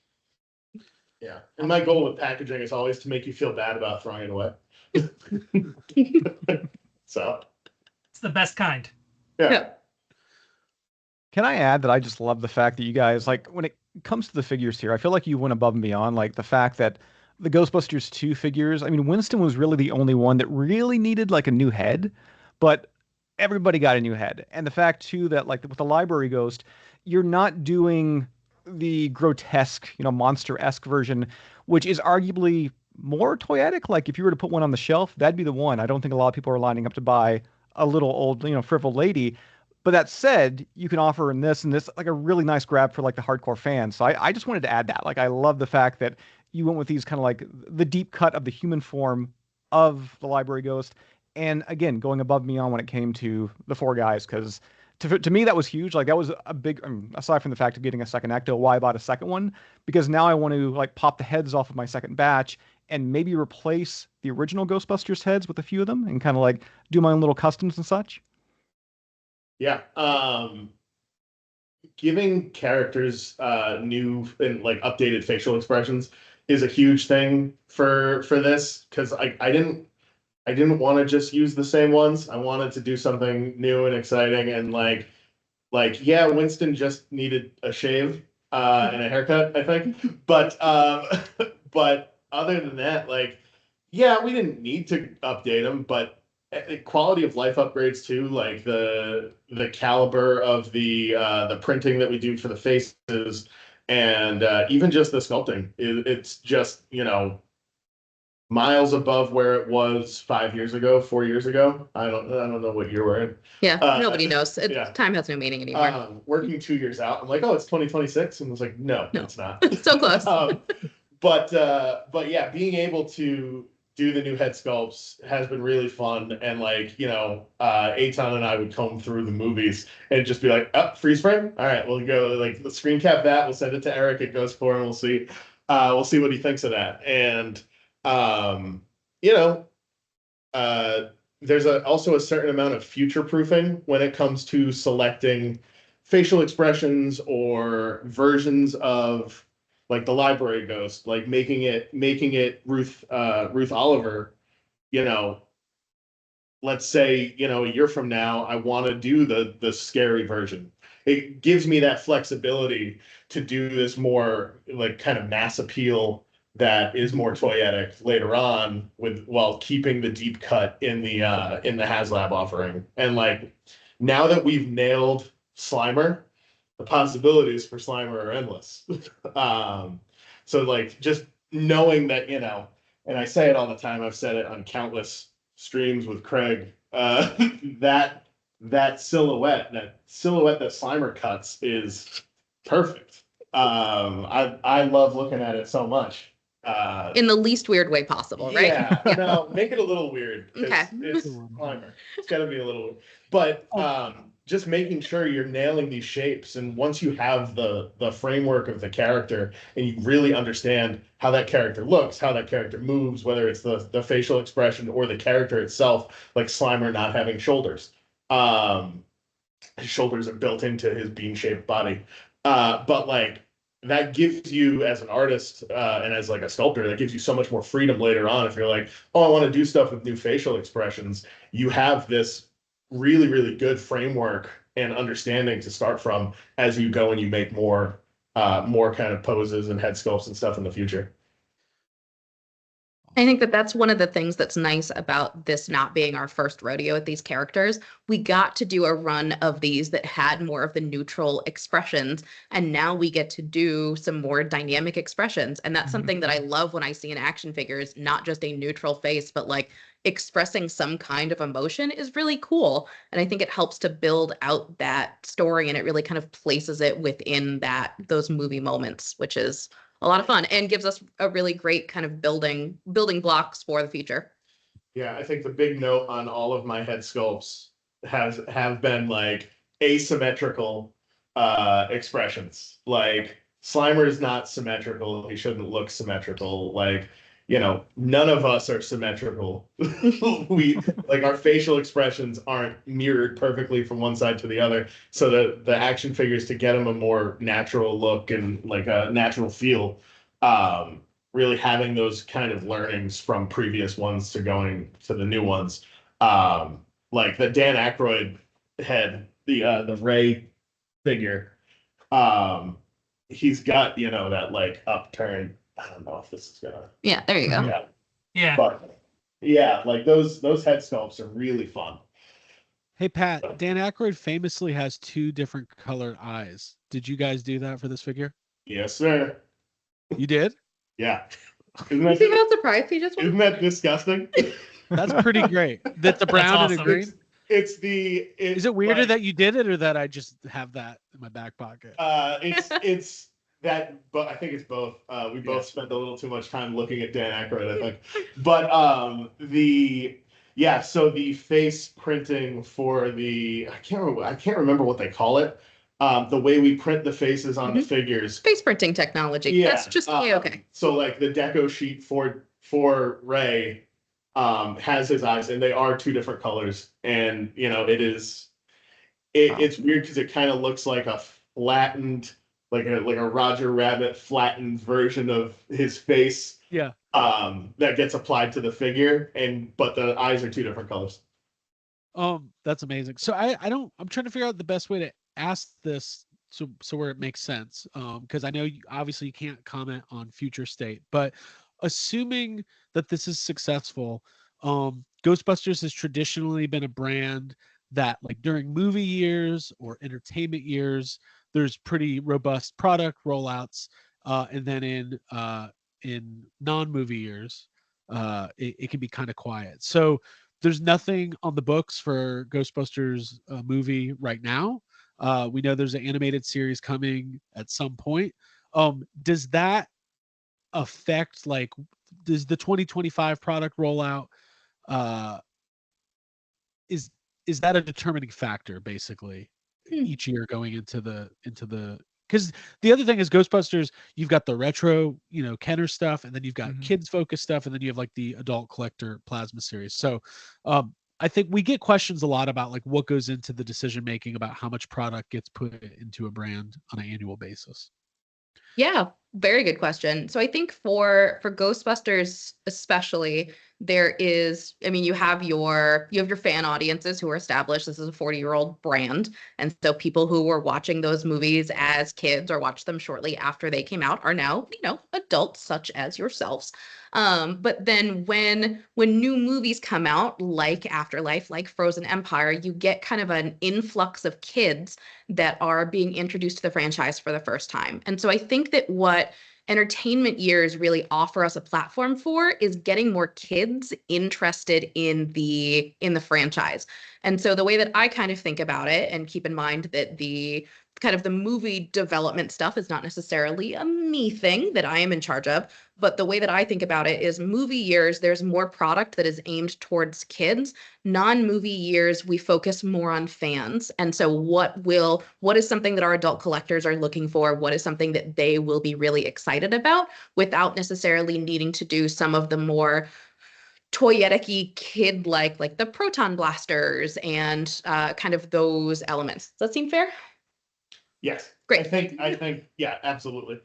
Yeah. And my goal with packaging is always to make you feel bad about throwing it away. So It's the best kind. yeah. Can I add that I just love the fact that you guys, like, when it comes to the figures here, I feel like you went above and beyond, like the fact that the Ghostbusters 2 figures, I mean, Winston was really the only one that really needed like a new head, but everybody got a new head. And the fact too that like with the Library Ghost, you're not doing the grotesque, monster-esque version, which is arguably more toyetic. Like if you were to put one on the shelf, that'd be the one. I don't think a lot of people are lining up to buy a little old, frivol lady. But that said, you can offer in this and this like a really nice grab for like the hardcore fans. So I just wanted to add that. Like I love the fact that you went with these kind of like the deep cut of the human form of the Library Ghost. And again, going above and beyond when it came to the 4 guys, because to me that was huge. Like that was a big, aside from the fact of getting a second Ecto, why I bought a second one, because now I want to like pop the heads off of my second batch and maybe replace the original Ghostbusters heads with a few of them and kind of like do my own little customs and such. Yeah. Giving characters new and like updated facial expressions is a huge thing for this because I didn't want to just use the same ones. I wanted to do something new and exciting and like yeah, Winston just needed a shave and a haircut, I think. But but other than that, like yeah, we didn't need to update him, but quality of life upgrades too, like the caliber of the printing that we do for the faces, and even just the sculpting. It's just miles above where it was 5 years ago, 4 years ago. I don't know what year we're in. Yeah, nobody knows. Yeah. Time has no meaning anymore. Working 2 years out, I'm like, oh, it's 2026, and I was like, no, it's not. So close. But yeah, being able to do the new head sculpts has been really fun. And like, Eitan and I would comb through the movies and just be like, oh, freeze frame. All right, we'll go like the screen cap that. We'll send it to Eric at Ghost Corps and we'll see what he thinks of that. And there's also a certain amount of future proofing when it comes to selecting facial expressions or versions of like the Library Ghost, like making it Ruth Oliver, let's say, a year from now, I want to do the scary version. It gives me that flexibility to do this more like kind of mass appeal that is more toyetic later on while keeping the deep cut in the Haslab offering. And like now that we've nailed Slimer, the possibilities for Slimer are endless. So like just knowing that, and I say it all the time, I've said it on countless streams with Craig, that silhouette that Slimer cuts is perfect. I love looking at it so much. In the least weird way possible, right? Yeah, no, make it a little weird. Okay. It's Slimer. It's got to be a little weird. But just making sure you're nailing these shapes. And once you have the framework of the character and you really understand how that character looks, how that character moves, whether it's the facial expression or the character itself, like Slimer not having shoulders. His shoulders are built into his bean-shaped body. But like that gives you, as an artist and as like a sculptor, that gives you so much more freedom later on. If you're like, oh, I want to do stuff with new facial expressions, you have this really, really good framework and understanding to start from as you go and you make more kind of poses and head sculpts and stuff in the future. I think that that's one of the things that's nice about this not being our first rodeo with these characters. We got to do a run of these that had more of the neutral expressions, and now we get to do some more dynamic expressions. And that's something that I love when I see in action figures, not just a neutral face, but like expressing some kind of emotion is really cool. And I think it helps to build out that story, and it really kind of places it within those movie moments, which is a lot of fun and gives us a really great kind of building blocks for the future. Yeah, I think the big note on all of my head sculpts have been like asymmetrical expressions. Like Slimer is not symmetrical. He shouldn't look symmetrical. Like, you know, none of us are symmetrical. We like our facial expressions aren't mirrored perfectly from one side to the other. So the action figures, to get them a more natural look and like a natural feel, really having those kind of learnings from previous ones to going to the new ones. Like the Dan Aykroyd head, the Ray figure, he's got, you know, that like upturn. I don't know if this is gonna. Yeah, there you go. Yeah. Yeah. But yeah, like those head sculpts are really fun. Hey Pat, Dan Aykroyd famously has 2 different colored eyes. Did you guys do that for this figure? Yes, sir. You did? Yeah. You see how surprised he just was? Isn't that disgusting? That's pretty great. That's a brown and a awesome. green. Is Is it weirder like, that you did it or that I just have that in my back pocket? it's that, but I think it's both. We both spent a little too much time looking at Dan Aykroyd, I think. But so the face printing for the I can't remember what they call it. The way we print the faces on the figures. Face printing technology. Yeah, That's just okay. So like the deco sheet for Ray has his eyes, and they are 2 different colors. And you know, it's weird because it kind of looks like a flattened, like a Roger Rabbit flattened version of his face. Yeah. That gets applied to the figure, but the eyes are 2 different colors. That's amazing. So I'm trying to figure out the best way to ask this so where it makes sense. Because I know obviously you can't comment on future state, but assuming that this is successful, Ghostbusters has traditionally been a brand that, like, during movie years or entertainment years, there's pretty robust product rollouts, and then in non-movie years, it can be kind of quiet. So there's nothing on the books for Ghostbusters movie right now. We know there's an animated series coming at some point. Does that affect, like, does the 2025 product rollout, is that a determining factor basically each year going into the because the other thing is Ghostbusters, you've got the retro, you know, Kenner stuff, and then you've got kids focused stuff, and then you have like the adult collector plasma series. So I think we get questions a lot about like what goes into the decision making about how much product gets put into a brand on an annual basis. Yeah, very good question. So I think for Ghostbusters especially, there is, I mean, you have your fan audiences who are established. This is a 40-year-old brand. And so people who were watching those movies as kids or watched them shortly after they came out are now, you know, adults such as yourselves. But then when new movies come out, like Afterlife, like Frozen Empire, you get kind of an influx of kids that are being introduced to the franchise for the first time. And so I think that what entertainment years really offer us a platform for is getting more kids interested in the franchise. And so the way that I kind of think about it, and keep in mind that the kind of the movie development stuff is not necessarily a me thing that I am in charge of, but the way that I think about it is movie years, there's more product that is aimed towards kids. Non-movie years, we focus more on fans. And so what is something that our adult collectors are looking for? What is something that they will be really excited about without necessarily needing to do some of the more toyetic-y kid like the proton blasters and kind of those elements. Does that seem fair? Yes. Great. I think, yeah, absolutely.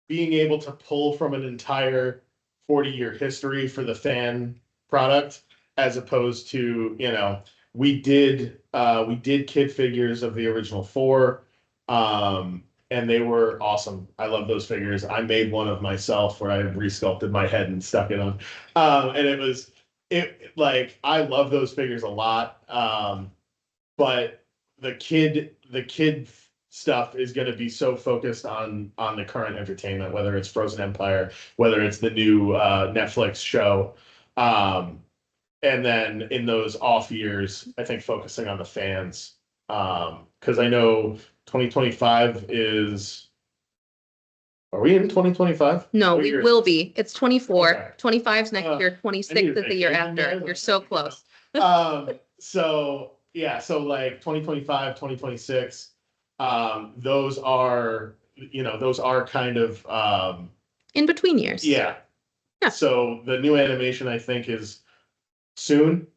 Being able to pull from an entire 40-year history for the fan product, as opposed to, you know, we did kid figures of the original 4, and they were awesome. I love those figures. I made one of myself where I resculpted my head and stuck it on, and I love those figures a lot. But the kid stuff is going to be so focused on the current entertainment, whether it's Frozen Empire, whether it's the new Netflix show, and then in those off years, I think focusing on the fans, because I know 2025 is. Are we in 2025? No, we will be. It's 24. Okay. 25's next year. 26 is the year after. You're so close. So yeah, so like 2025, 2026, those are kind of In between years. yeah. Yeah. So the new animation I think is soon,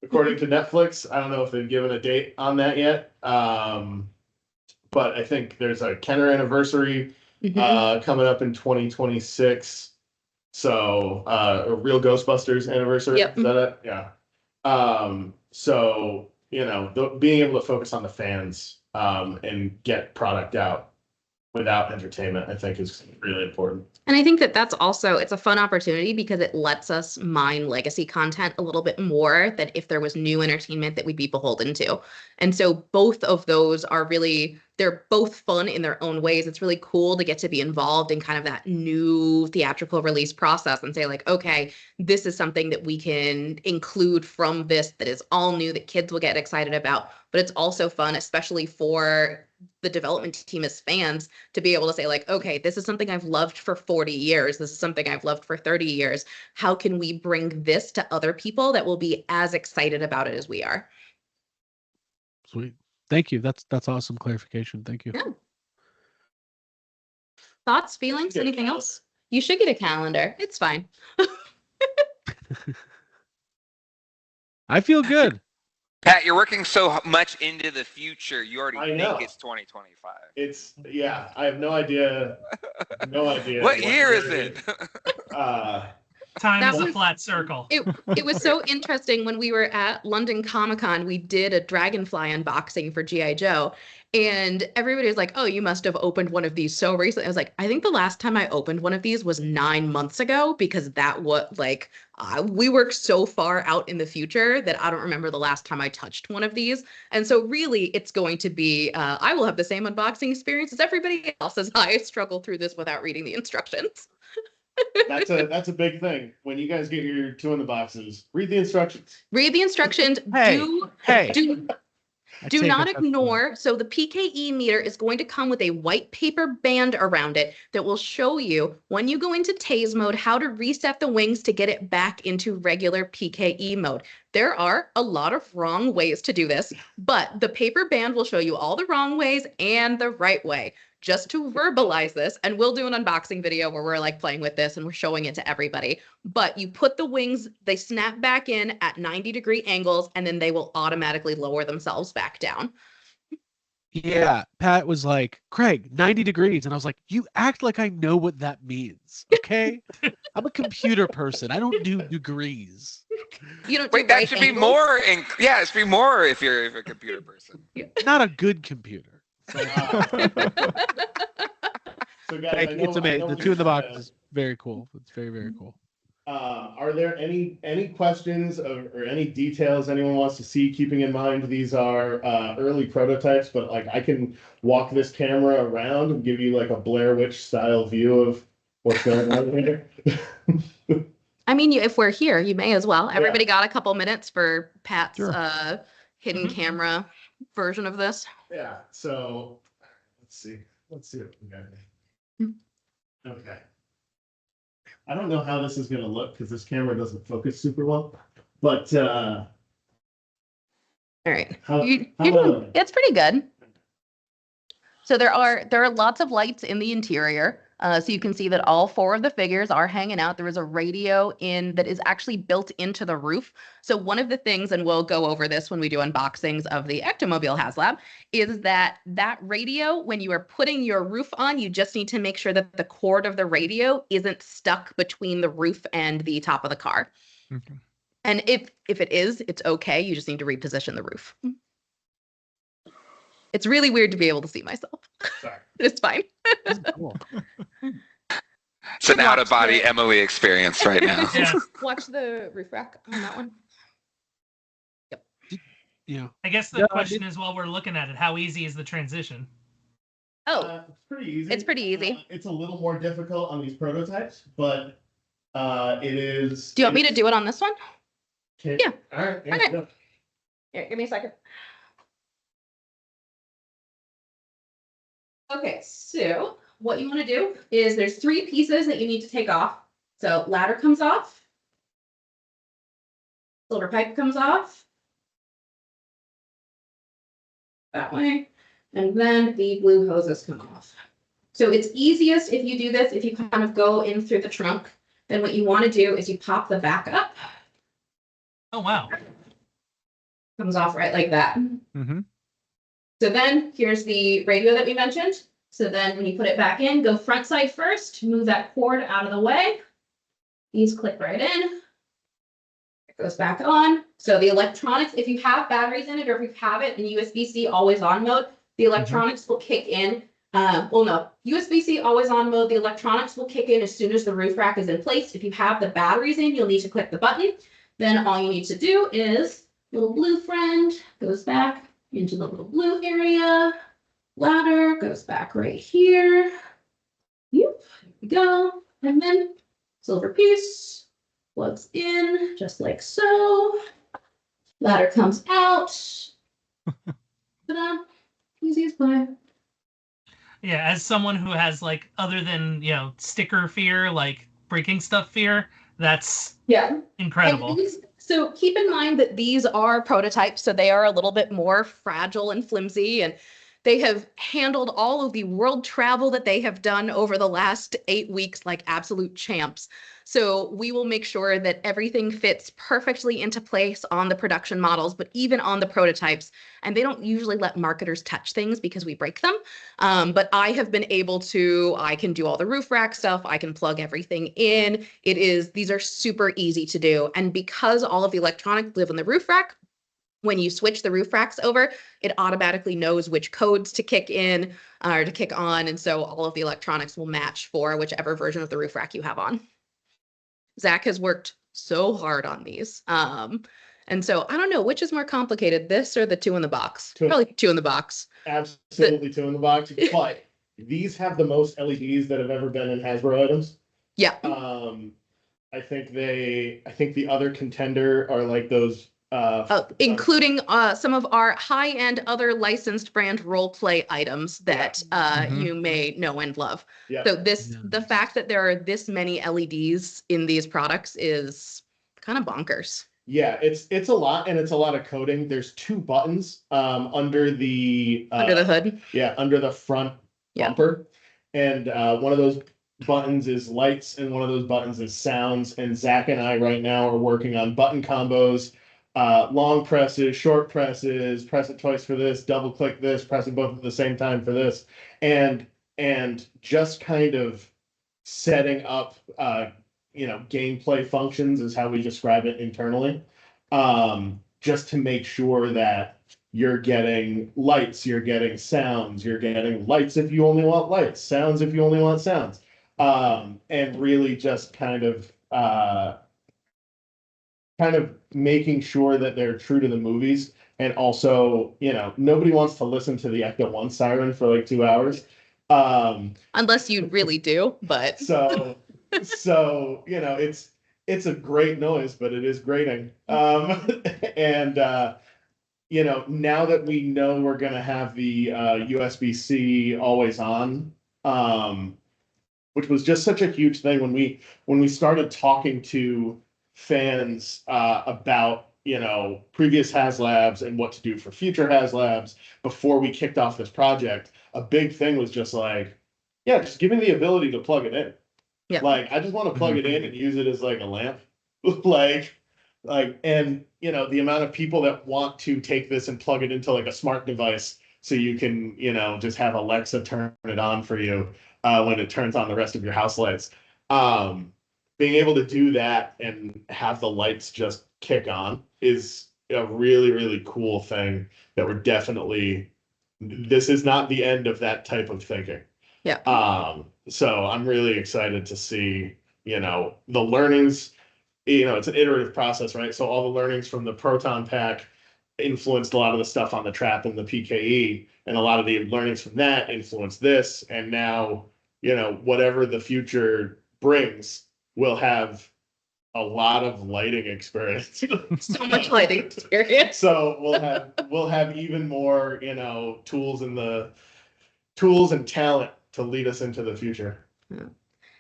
according to Netflix. I don't know if they've given a date on that yet. But I think there's a Kenner anniversary coming up in 2026. So a real Ghostbusters anniversary. Yep. Is that it? Yeah. So, you know, being able to focus on the fans and get product out without entertainment, I think is really important. And I think that that's also, it's a fun opportunity because it lets us mine legacy content a little bit more than if there was new entertainment that we'd be beholden to. And so both of those are really, they're both fun in their own ways. It's really cool to get to be involved in kind of that new theatrical release process and say like, okay, this is something that we can include from this that is all new that kids will get excited about. But it's also fun, especially for the development team as fans, to be able to say like, okay, this is something I've loved for 40 years. This is something I've loved for 30 years. How can we bring this to other people that will be as excited about it as we are? Sweet. Thank you. That's awesome clarification. Thank you. Yeah. Thoughts, feelings, anything else? You should get a calendar. It's fine. I feel good. Pat, you're working so much into the future. You already I know. think it's 2025. It's I have no idea. No idea. What year is it? Time That is a was- flat circle. It was so interesting when we were at London Comic-Con, we did a Dragonfly unboxing for G.I. Joe. And everybody was like, oh, you must have opened one of these so recently. I was like, I think the last time I opened one of these was 9 months ago, because we work so far out in the future that I don't remember the last time I touched one of these. And so really it's going to be, I will have the same unboxing experience as everybody else as I struggle through this without reading the instructions. That's a big thing. When you guys get your 2 in the boxes, read the instructions. Read the instructions. Hey. Do not ignore. So the PKE meter is going to come with a white paper band around it that will show you when you go into tase mode how to reset the wings to get it back into regular PKE mode. There are a lot of wrong ways to do this, but the paper band will show you all the wrong ways and the right way, just to verbalize this. And we'll do an unboxing video where we're like playing with this and we're showing it to everybody. But you put the wings, they snap back in at 90-degree angles, and then they will automatically lower themselves back down. Yeah, Pat was like, Craig, 90 degrees. And I was like, you act like I know what that means. Okay. I'm a computer person. I don't do degrees. You don't Wait, do that right should be angles? more. Yeah, it should be more if you're a computer person. Not a good computer. So guys, Thank you. It's amazing. The 2 in the box is very cool. It's very, very cool. Are there any questions or any details anyone wants to see? Keeping in mind these are early prototypes, but like I can walk this camera around and give you like a Blair Witch style view of what's going on here. I mean, if we're here, you may as well. Everybody got a couple minutes for Pat's Sure. hidden camera version of this. Yeah. So let's see. Let's see what we got here. Okay. I don't know how this is going to look because this camera doesn't focus super well, but All right. how It's pretty good. So there are lots of lights in the interior. So you can see that all 4 of the figures are hanging out. There is a radio that is actually built into the roof. So one of the things, and we'll go over this when we do unboxings of the Ectomobile Haslab, is that radio, when you are putting your roof on, you just need to make sure that the cord of the radio isn't stuck between the roof and the top of the car. Okay. And if it is, it's okay. You just need to reposition the roof. It's really weird to be able to see myself. Sorry. It's fine. Cool. It's an out of body Emily experience right now. Yeah. Watch the roof rack on that one. Yeah. I guess the question is, while we're looking at it, how easy is the transition? Oh, It's pretty easy. it's pretty easy. It's a little more difficult on these prototypes, but it is. Do you want me to do it on this one? Okay. Yeah. All right. Yeah, Okay. go. Here, give me a second. Okay, so what you want to do is there's 3 pieces that you need to take off. So ladder comes off. Silver pipe comes off. That way. And then the blue hoses come off. So it's easiest if you do this, if you kind of go in through the trunk. Then what you want to do is you pop the back up. Oh, wow. Comes off right like that. Mm-hmm. So then here's the radio that we mentioned. So then when you put it back in, go front side first, move that cord out of the way. These click right in. It goes back on. So the electronics, if you have batteries in it or if you have it in USB-C always on mode, the electronics will kick in. Well, no, USB-C always on mode. The electronics will kick in as soon as the roof rack is in place. If you have the batteries in, you'll need to click the button. Then all you need to do is little blue friend goes back into the little blue area. Ladder goes back right here. Yep, here we go. And then silver piece plugs in just like so. Ladder comes out. Ta-da. Easy as pie. Yeah, as someone who has, like, other than, sticker fear, like breaking stuff fear, that's Yeah. incredible. So keep in mind that these are prototypes, so they are a little bit more fragile and flimsy, and they have handled all of the world travel that they have done over the last 8 weeks like absolute champs. So we will make sure that everything fits perfectly into place on the production models, but even on the prototypes. And they don't usually let marketers touch things because we break them. But I have been able to, I can do all the roof rack stuff. I can plug everything in. These are super easy to do. And because all of the electronics live on the roof rack, when you switch the roof racks over, it automatically knows which codes to kick in or to kick on. And so all of the electronics will match for whichever version of the roof rack you have on. Zach has worked so hard on these. And so I don't know, which is more complicated, this or the 2 in the box? Probably 2 in the box. Absolutely 2 in the box. But these have the most LEDs that have ever been in Hasbro items. Yeah. I think the other contender are like those. Including some of our high-end other licensed brand role-play items that you may know and love. Yeah. So the fact that there are this many LEDs in these products is kind of bonkers. Yeah, it's a lot, and it's a lot of coding. There's 2 buttons under the hood. Yeah, under the front bumper, and one of those buttons is lights, and one of those buttons is sounds. And Zach and I right now are working on button combos. Long presses, short presses, press it twice for this, double click this, press it both at the same time for this, and just kind of setting up gameplay functions is how we describe it internally, just to make sure that you're getting lights, you're getting sounds, you're getting lights if you only want lights, sounds if you only want sounds, and really just kind of making sure that they're true to the movies. And also, nobody wants to listen to the Ecto 1 siren for like 2 hours. Unless you really do, but. So it's a great noise, but it is grating. And now that we know we're going to have the USB-C always on, which was just such a huge thing when we started talking to fans about previous Haslabs and what to do for future Haslabs before we kicked off this project. A big thing was just like, yeah, just give me the ability to plug it in. Yeah. Like, I just want to plug it in and use it as like a lamp. like, and the amount of people that want to take this and plug it into like a smart device so you can, just have Alexa turn it on for you when it turns on the rest of your house lights. Being able to do that and have the lights just kick on is a really, really cool thing that this is not the end of that type of thinking. Yeah. So I'm really excited to see, the learnings, it's an iterative process, right? So all the learnings from the proton pack influenced a lot of the stuff on the trap and the PKE, and a lot of the learnings from that influenced this. And now, whatever the future brings, we'll have a lot of lighting experience. So much lighting experience. So we'll have even more, tools and talent to lead us into the future. Yeah.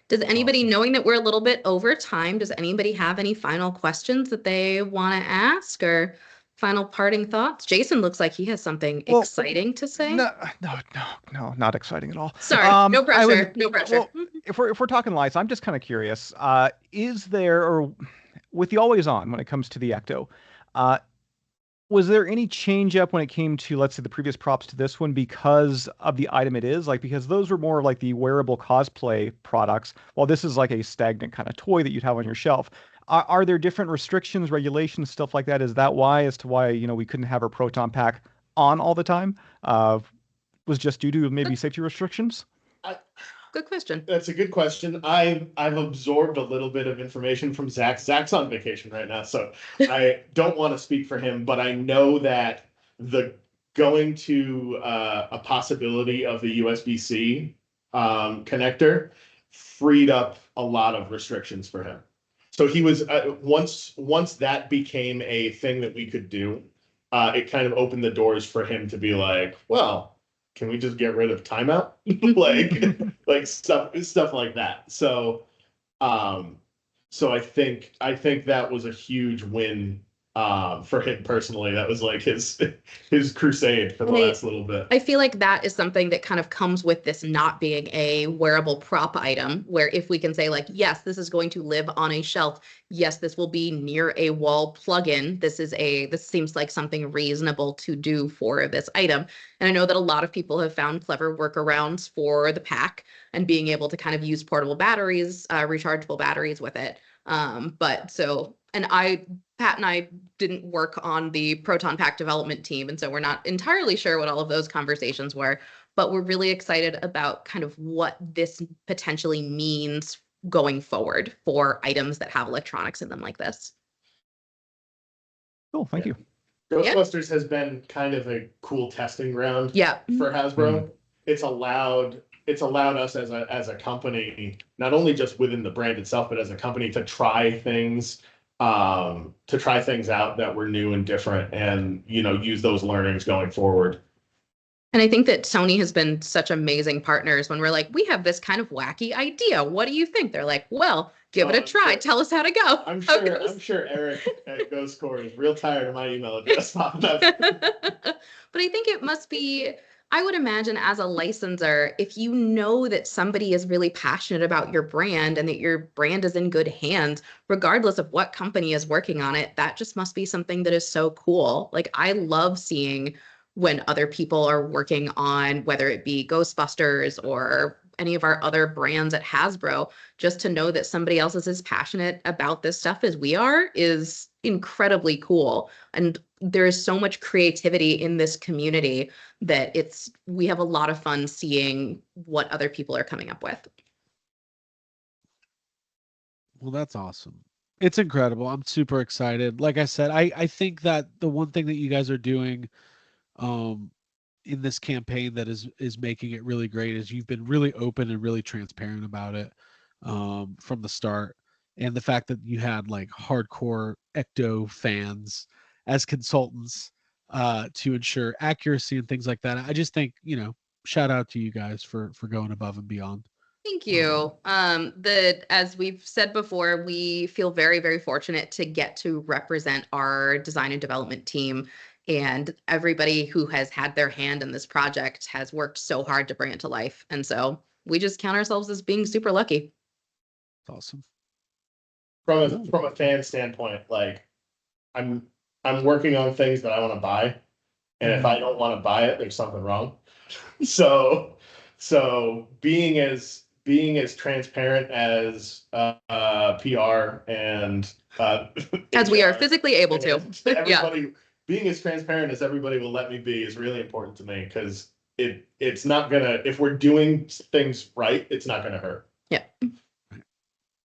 Does anybody, knowing that we're a little bit over time, does anybody have any final questions that they want to ask or final parting thoughts? Jason looks like he has something exciting to say. No, not exciting at all. Sorry, no pressure. No pressure. Well, if we're talking lights, I'm just kind of curious. Is there, or with the always on when it comes to the Ecto, was there any change up when it came to, let's say, the previous props to this one because of the item it is? Like, because those were more like the wearable cosplay products, while this is like a stagnant kind of toy that you'd have on your shelf. Are there different restrictions, regulations, stuff like that? Is that why, as to why, we couldn't have our proton pack on all the time? Was just due to maybe safety restrictions? Good question. That's a good question. I've absorbed a little bit of information from Zach. Zach's on vacation right now, so I don't want to speak for him, but I know that the going to a possibility of the USB-C connector freed up a lot of restrictions for him. So he was once that became a thing that we could do, it kind of opened the doors for him to be like, well, can we just get rid of timeout? like stuff like that. So I think that was a huge win for him personally. That was like his crusade for the last little bit. I feel like that is something that kind of comes with this not being a wearable prop item, where if we can say like, yes, this is going to live on a shelf. Yes, this will be near a wall plug-in. This seems like something reasonable to do for this item. And I know that a lot of people have found clever workarounds for the pack and being able to kind of use portable batteries, rechargeable batteries with it. Pat and I didn't work on the proton pack development team, and so we're not entirely sure what all of those conversations were, but we're really excited about kind of what this potentially means going forward for items that have electronics in them like this. Cool, thank you. Ghostbusters has been kind of a cool testing ground for Hasbro. It's allowed us as a company, not only just within the brand itself, but as a company to try things out that were new and different, and use those learnings going forward. And I think that Sony has been such amazing partners when we're like, we have this kind of wacky idea. What do you think? They're like, well, give it a try. Tell us how to go. I'm sure Eric at Ghost Core is real tired of my email address popping up. But I think it must be, I would imagine as a licensor, if you know that somebody is really passionate about your brand and that your brand is in good hands, regardless of what company is working on it, that just must be something that is so cool. Like, I love seeing when other people are working on, whether it be Ghostbusters or any of our other brands at Hasbro, just to know that somebody else is as passionate about this stuff as we are is incredibly cool. And there is so much creativity in this community that we have a lot of fun seeing what other people are coming up with. Well, that's awesome. It's incredible. I'm super excited. Like I said, I think that the one thing that you guys are doing in this campaign that is making it really great is you've been really open and really transparent about it from the start. And the fact that you had like hardcore Ecto fans as consultants to ensure accuracy and things like that. I just think, shout out to you guys for going above and beyond. Thank you. As we've said before, we feel very, very fortunate to get to represent our design and development team, and everybody who has had their hand in this project has worked so hard to bring it to life. And so we just count ourselves as being super lucky. Awesome. From a fan standpoint, like I'm working on things that I want to buy, and if I don't want to buy it, there's something wrong. So being as transparent as PR and As we are physically able to. everybody being as transparent as everybody will let me be is really important to me, because it's not gonna, if we're doing things right, it's not gonna hurt. Yeah.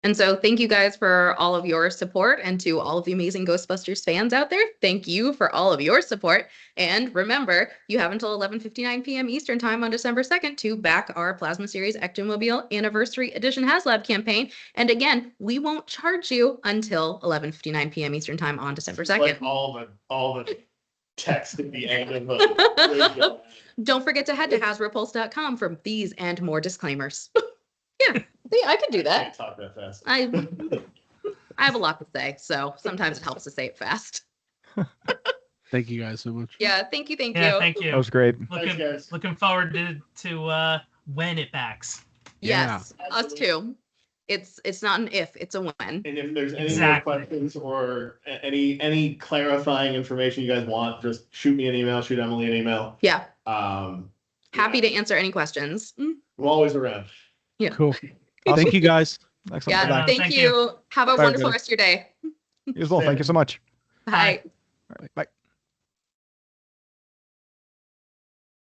And so thank you guys for all of your support, and to all of the amazing Ghostbusters fans out there, thank you for all of your support. And remember, you have until 11:59 p.m. Eastern time on December 2nd to back our Plasma Series Ectomobile Anniversary Edition Haslab campaign. And again, we won't charge you until 11:59 p.m. Eastern time on December 2nd. Like all the text at the end of the Don't forget to head to HasbroPulse.com for these and more disclaimers. Yeah. See, I can do I that. can't talk that fast. I have a lot to say, so sometimes it helps to say it fast. Thank you guys so much. Yeah, thank you. Yeah, thank you. That was great. Thanks, guys. Looking forward to when it backs. Yes, Yeah. us too. It's not an if, it's a when. And if there's any Exactly. more questions or any clarifying information you guys want, just shoot me an email, shoot Emily an email. Yeah, happy Yeah. to answer any questions. I'm always around. Yeah. Cool. Awesome. Thank you guys. Excellent. Yeah, Bye-bye. thank Thank you. Have a Bye, wonderful everybody. rest of your day. You as well. Thank you so much. Bye. All right, bye.